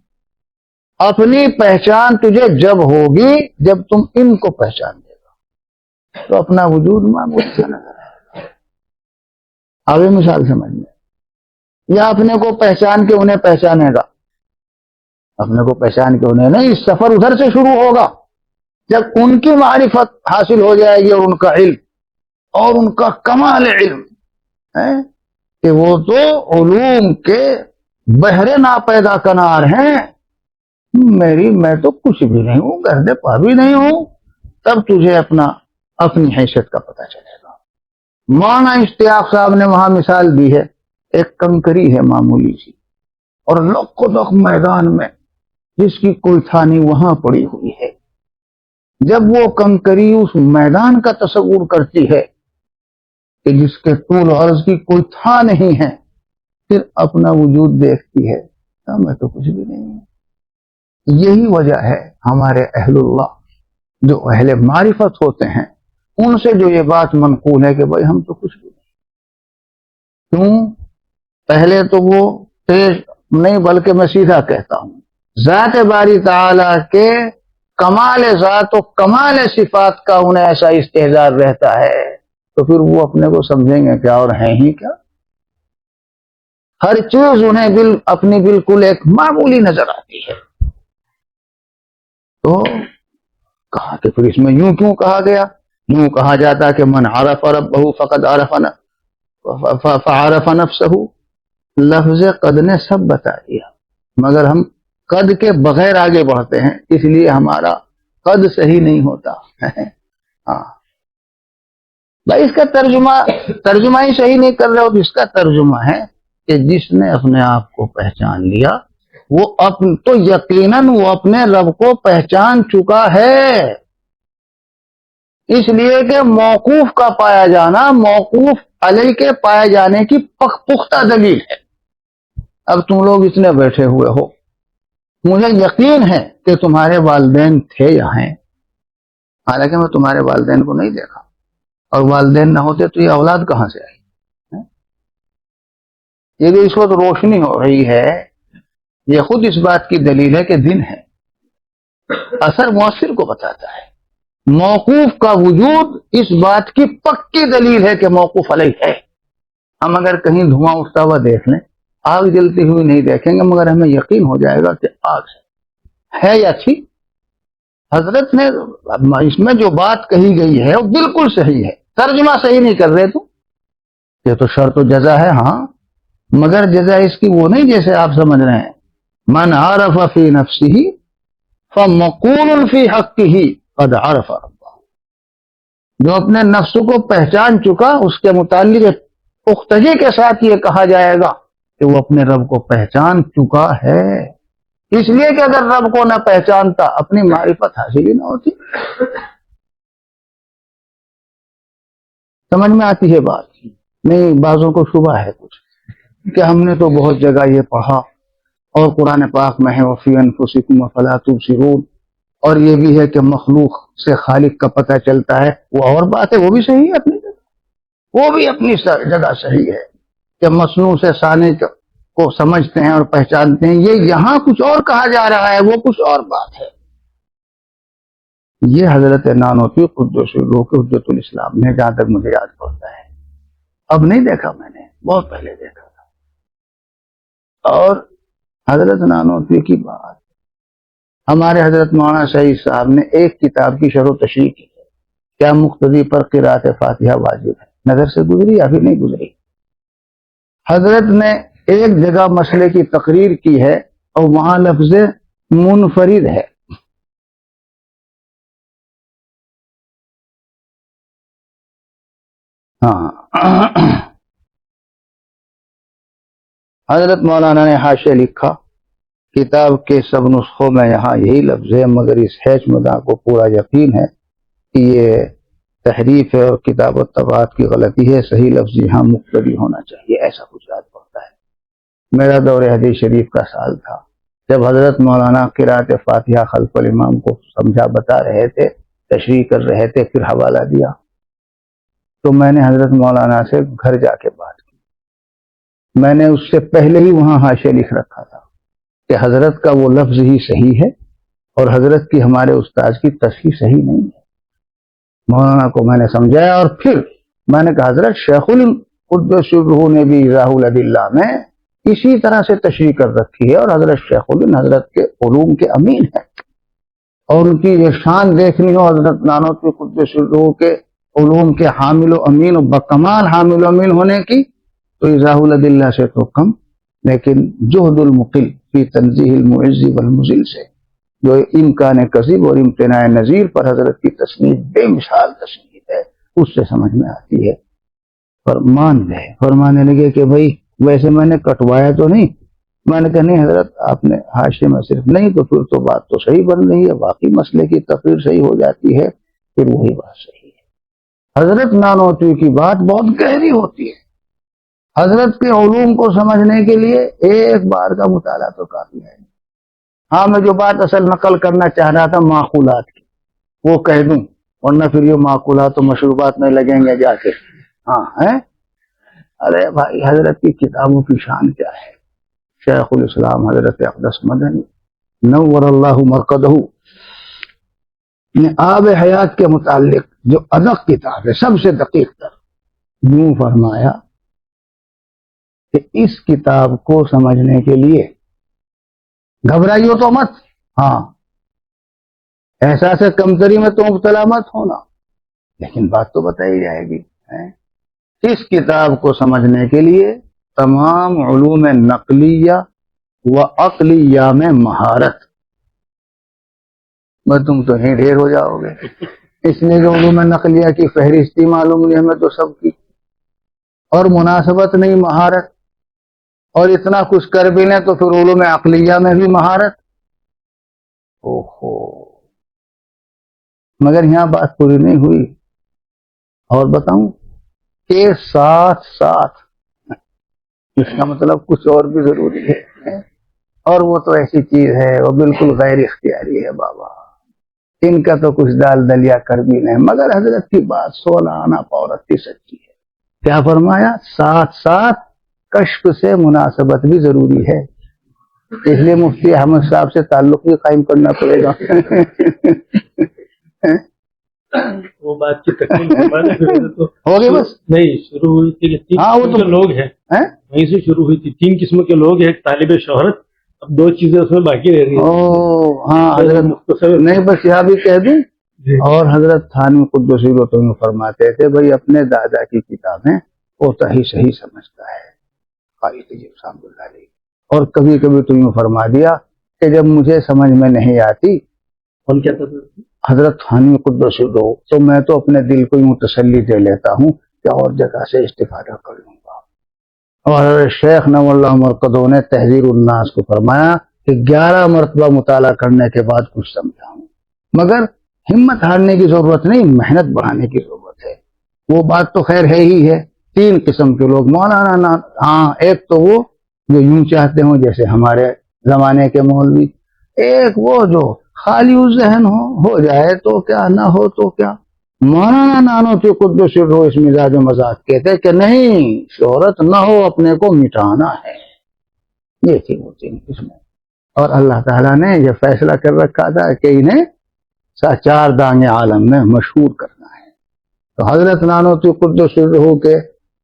اپنی پہچان تجھے جب ہوگی جب تم ان کو پہچان لے گا تو اپنا وجود معمولی سا نظر آئے گا. آگے مثال سمجھ میں، یا اپنے کو پہچان کے انہیں پہچانے گا. اپنے کو پہچان کے انہیں نہیں، سفر ادھر سے شروع ہوگا جب ان کی معرفت حاصل ہو جائے گی، اور ان کا علم اور ان کا کمال علم ہے کہ وہ تو علوم کے بحر ناپیدا کنار ہیں. میں تو کچھ بھی نہیں ہوں، گردے پا بھی نہیں ہوں. تب تجھے اپنی حیثیت کا پتہ چلے گا. مولانا اشتیاق صاحب نے وہاں مثال دی ہے، ایک کنکری ہے معمولی سی، اور لکھ لکھ میدان میں جس کی کوئی تھا نہیں وہاں پڑی ہوئی ہے. جب وہ کنکری اس میدان کا تصور کرتی ہے کہ جس کے طول و عرض کی کوئی تھا نہیں ہے، پھر اپنا وجود دیکھتی ہے، میں تو کچھ بھی نہیں ہوں. یہی وجہ ہے ہمارے اہل اللہ جو اہل معرفت ہوتے ہیں ان سے جو یہ بات منقول ہے کہ بھائی ہم تو کچھ بھی نہیں. کیوں؟ پہلے تو وہ تیز نہیں، بلکہ میں سیدھا کہتا ہوں، ذات باری تعالی کے کمال ذات و کمال صفات کا انہیں ایسا استحضار رہتا ہے تو پھر وہ اپنے کو سمجھیں گے کیا اور ہیں ہی کیا. ہر چیز انہیں اپنی بالکل ایک معمولی نظر آتی ہے. تو کہا کہ پھر اس میں یوں کیوں کہا گیا؟ یوں کہا جاتا کہ من عرف ربہ فقد فعرف نفسہ. لفظ قد نے سب بتا دیا، مگر ہم قد کے بغیر آگے بڑھتے ہیں، اس لیے ہمارا قد صحیح نہیں ہوتا. ہاں بھائی، اس کا ترجمہ ہی صحیح نہیں کر رہے ہو. تو اس کا ترجمہ ہے کہ جس نے اپنے آپ کو پہچان لیا وہ تو یقیناً وہ اپنے رب کو پہچان چکا ہے. اس لیے کہ موقوف کا پایا جانا موقوف علیہ کے پائے جانے کی پختہ دلیل ہے. اب تم لوگ اتنے بیٹھے ہوئے ہو، مجھے یقین ہے کہ تمہارے والدین تھے یا ہیں، حالانکہ میں تمہارے والدین کو نہیں دیکھا، اور والدین نہ ہوتے تو یہ اولاد کہاں سے آئی؟ یہ جو اس وقت روشنی ہو رہی ہے یہ خود اس بات کی دلیل ہے کہ دن ہے، اثر مؤثر کو بتاتا ہے۔ موقوف کا وجود اس بات کی پکی دلیل ہے کہ موقوف علیہ ہے۔ ہم اگر کہیں دھواں اٹھتا ہوا دیکھ لیں، آگ جلتی ہوئی نہیں دیکھیں گے، مگر ہمیں یقین ہو جائے گا کہ آگ ہے یا تھی۔ حضرت نے اس میں جو بات کہی گئی ہے وہ بالکل صحیح ہے، ترجمہ صحیح نہیں کر رہے تو یہ تو شرط و جزا ہے، ہاں، مگر جزا اس کی وہ نہیں جیسے آپ سمجھ رہے ہیں۔ من عرف فی نفسہ فمقول فی حقہ قد عرف ربہ، جو اپنے نفس کو پہچان چکا اس کے متعلق پختگی کے ساتھ یہ کہا جائے گا کہ وہ اپنے رب کو پہچان چکا ہے، اس لیے کہ اگر رب کو نہ پہچانتا اپنی معرفت حاصل ہی نہ ہوتی۔ سمجھ میں آتی ہے بات؟ نہیں، بعضوں کو شبہ ہے کچھ کہ ہم نے تو بہت جگہ یہ پڑھا اور قرآن پاک میں ہے وفی انفسکم افلا تبصرون، اور یہ بھی ہے کہ مخلوق سے خالق کا پتہ چلتا ہے، وہ اور بات ہے، وہ بھی صحیح ہے اپنی جگہ، وہ بھی اپنی جگہ صحیح ہے کہ مصنوع سے صانع کو سمجھتے ہیں اور پہچانتے ہیں۔ یہ یہاں کچھ اور کہا جا رہا ہے، وہ کچھ اور بات ہے۔ یہ حضرت نانوتوی قدس روح کے حجت الاسلام نے، جہاں تک مجھے یاد پڑتا ہے، اب نہیں دیکھا، میں نے بہت پہلے دیکھا تھا۔ اور حضرت نانوتوی کی بات ہمارے حضرت مولانا سعید صاحب نے ایک کتاب کی شرح و تشریح کی ہے، کیا مقتدی پر قرأت فاتحہ واجب ہے، نظر سے گزری ابھی نہیں گزری۔ حضرت نے ایک جگہ مسئلے کی تقریر کی ہے اور وہاں لفظ منفرد ہے، ہاں، حضرت مولانا نے حاشیہ لکھا، کتاب کے سب نسخوں میں یہاں یہی لفظ ہے، مگر اس ہیچ مداح کو پورا یقین ہے کہ یہ تحریف ہے اور کتاب و طباعت کی غلطی ہے، صحیح لفظ یہاں مقتدی ہونا چاہیے، ایسا کچھ یاد پڑتا ہے۔ میرا دور حدیث شریف کا سال تھا جب حضرت مولانا قرأت فاتحہ خلف الامام کو سمجھا بتا رہے تھے، تشریح کر رہے تھے، پھر حوالہ دیا، تو میں نے حضرت مولانا سے گھر جا کے بات کی۔ میں نے اس سے پہلے ہی وہاں حاشیہ لکھ رکھا تھا کہ حضرت کا وہ لفظ ہی صحیح ہے اور حضرت کی ہمارے استاذ کی تصحیح صحیح نہیں ہے۔ مولانا کو میں نے سمجھایا اور پھر میں نے کہا حضرت شیخ القدس سرہ نے بھی راہ الادلہ میں اسی طرح سے تشریح کر رکھی ہے، اور حضرت شیخ الدین حضرت کے علوم کے امین ہیں، اور ان کی یہ شان دیکھنی ہو حضرت نانوتوی قدس سرہ کے علوم کے حامل و امین و بکمال حامل و امین ہونے کی، تو راہ الادلہ سے تو کم، لیکن جہد المقل فی تنزیہ المعز والمذل سے جو امکان کذب اور امتناع نظیر پر حضرت کی تصنیف بے مثال تصنیف ہے، اس سے سمجھ میں آتی ہے۔ پر مان گئے، فرمانے لگے کہ بھائی ویسے میں نے کٹوایا تو نہیں، میں نے کہا نہیں حضرت آپ نے حاشیے میں صرف نہیں، تو پھر تو بات تو صحیح بن رہی ہے، باقی مسئلے کی تقریر صحیح ہو جاتی ہے، پھر وہی بات صحیح ہے۔ حضرت نانوتوی کی بات بہت گہری ہوتی ہے، حضرت کے علوم کو سمجھنے کے لیے ایک بار کا مطالعہ تو کافی ہے۔ ہاں، میں جو بات اصل نقل کرنا چاہ رہا تھا معقولات کی، وہ کہہ دوں، ورنہ پھر یہ معقولات و مشروبات میں لگیں گے جا کے۔ ہاں ہے، ارے بھائی حضرت کی کتابوں کی شان کیا ہے۔ شیخ الاسلام حضرت اقدس مدنی نور اللہ مرقدہ نے آب حیات کے متعلق جو ادق کتاب ہے، سب سے دقیق تر، یوں فرمایا کہ اس کتاب کو سمجھنے کے لیے گھبرائیو تو مت، ہاں احساس کمتری میں تو مبتلا مت ہونا، لیکن بات تو بتائی جائے گی۔ اس کتاب کو سمجھنے کے لیے تمام علوم نقلیہ و عقلیہ میں مہارت، میں تم تو ہی ڈھیر ہو جاؤ گے، اس لیے کہ علوم نقلیہ کی فہرستی معلوم نہیں ہمیں تو سب کی، اور مناسبت نہیں مہارت، اور اتنا کچھ کر بھی لیں تو پھر علوم عقلیہ میں بھی مہارت۔ اوہو، مگر یہاں بات پوری نہیں ہوئی، اور بتاؤں کہ ساتھ ساتھ اس کا مطلب کچھ اور بھی ضروری ہے، اور وہ تو ایسی چیز ہے وہ بالکل غیر اختیاری ہے بابا، ان کا تو کچھ دال دلیا کر بھی نہیں، مگر حضرت کی بات 16 آنا پورتی سچی ہے۔ کیا فرمایا؟ ساتھ ساتھ کشف سے مناسبت بھی ضروری ہے، اس لیے مفتی احمد صاحب سے تعلق بھی قائم کرنا پڑے گا۔ وہ بات کی تکمیل تو ہو گئی بس نہیں، شروع ہوئی تھی کہ 3 ہاں، وہ قسم تو کے لوگ ہیں، وہیں سے شروع ہوئی تھی۔ 3 قسم کے لوگ ہیں، ایک طالب شہرت، اب 2 چیزیں اس میں باقی رہ رہی ہیں۔ او ہاں حضرت مختصر نہیں، بس یہاں بھی کہہ دوں، اور حضرت تھانوی قدس سیرتہ فرماتے تھے بھائی اپنے دادا کی کتابیں وہ صحیح سمجھتا ہے قاری طیب صاحب اللہ علیہ، اور کبھی کبھی تو یوں فرما دیا کہ جب مجھے سمجھ میں نہیں آتی کون کہتا تھا؟ حضرت تھانوی قدس سیرتہ، تو میں تو اپنے دل کو یوں تسلی دے لیتا ہوں کہ اور جگہ سے استفادہ کر لوں گا۔ اور شیخ نور اللہ مرقدو نے تحذیر الناس کو فرمایا کہ 11 مرتبہ مطالعہ کرنے کے بعد کچھ سمجھا ہوں، مگر ہمت ہارنے کی ضرورت نہیں، محنت بڑھانے کی ضرورت ہے۔ وہ بات تو خیر ہے ہی ہے۔ 3 قسم کے لوگ مولانا، ہاں ایک تو وہ جو یوں چاہتے ہوں جیسے ہمارے زمانے کے مولوی، ایک وہ جو خالی ذہن ہو جائے تو کیا، نہ ہو تو کیا۔ مولانا نانوتوی قدس سرہ اس مزاج و مزاج کہتے کہ نہیں، شہرت نہ ہو، اپنے کو مٹانا ہے۔ یہ تھی وہ 3 قسمیں، اور اللہ تعالیٰ نے یہ فیصلہ کر رکھا تھا کہ انہیں 4 دانگ عالم میں مشہور کرنا ہے۔ تو حضرت نانوتوی قدس سرہ کے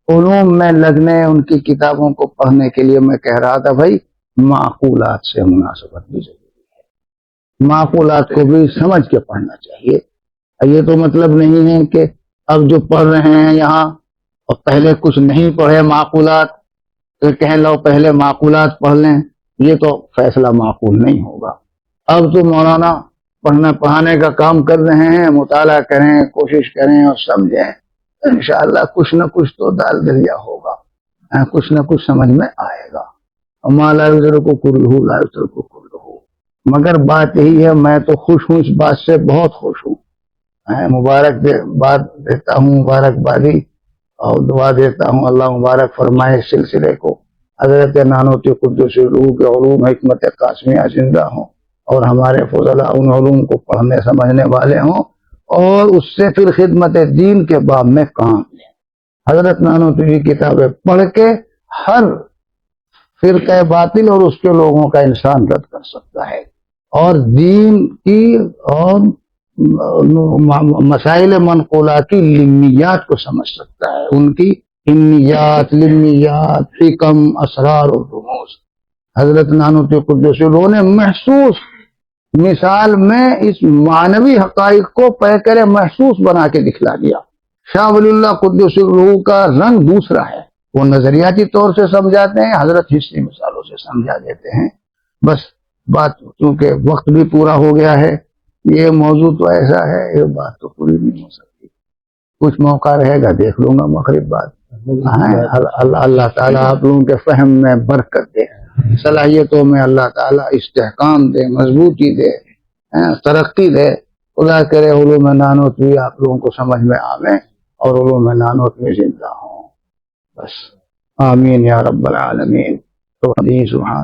علوم میں لگنے، ان کی کتابوں کو پڑھنے کے لیے میں کہہ رہا تھا بھائی معقولات سے مناسبت بھی ضروری ہے، معقولات کو بھی سمجھ کے پڑھنا چاہیے۔ یہ تو مطلب نہیں ہے کہ اب جو پڑھ رہے ہیں یہاں اور پہلے کچھ نہیں پڑھے معقولات، تو کہیں لو پہلے معقولات پڑھ لیں، یہ تو فیصلہ معقول نہیں ہوگا۔ اب تو مولانا پڑھانے کا کام کر رہے ہیں، مطالعہ کریں، کوشش کریں اور سمجھیں، انشاءاللہ کچھ نہ کچھ تو دال دلیا ہوگا، کچھ نہ کچھ سمجھ میں آئے گا۔ ما لا یدرک کلہ لا یترک کلہ، مگر بات یہی ہے، میں تو خوش ہوں، اس بات سے بہت خوش ہوں، مبارکباد دیتا ہوں، مبارکبادی اور دعا دیتا ہوں اللہ مبارک فرمائے اس سلسلے کو، حضرت نانوتوی قدس سرہ کے علوم حکمت قاسمیہ زندہ ہوں، اور ہمارے فضلاء ان علوم کو پڑھنے سمجھنے والے ہوں، اور اس سے پھر خدمت دین کے باب میں کام لیں۔ حضرت نانوتوی کی کتابیں پڑھ کے ہر فرقہ باطل اور اس کے لوگوں کا انسان رد کر سکتا ہے، اور دین کی اور مسائل منقولہ کی لمیات کو سمجھ سکتا ہے، ان کی علمیات، لمیات، حکم، اسرار اور رموز۔ حضرت نانوتوی قدس سرہ نے محسوس مثال میں اس معنوی حقائق کو پیکر محسوس بنا کے دکھلا دیا۔ شاہ ولی اللہ قدس سرہ کا رنگ دوسرا ہے، وہ نظریاتی طور سے سمجھاتے ہیں، حضرت حصی مثالوں سے سمجھا دیتے ہیں۔ بس بات چونکہ وقت بھی پورا ہو گیا ہے، یہ موضوع تو ایسا ہے، یہ بات تو پوری نہیں ہو سکتی، کچھ موقع رہے گا دیکھ لوں گا مغرب بعد۔ اللہ تعالیٰ آپ لوگوں کے فہم میں برکت دے، صلاحیتوں میں اللہ تعالیٰ استحکام دے، مضبوطی دے، ترقی دے۔ خدا کرے علوم نانوتوی آپ لوگوں کو سمجھ میں آویں اور علوم نانوتوی زندہ ہوں، بس آمین یا رب العالمین۔ تو سبحان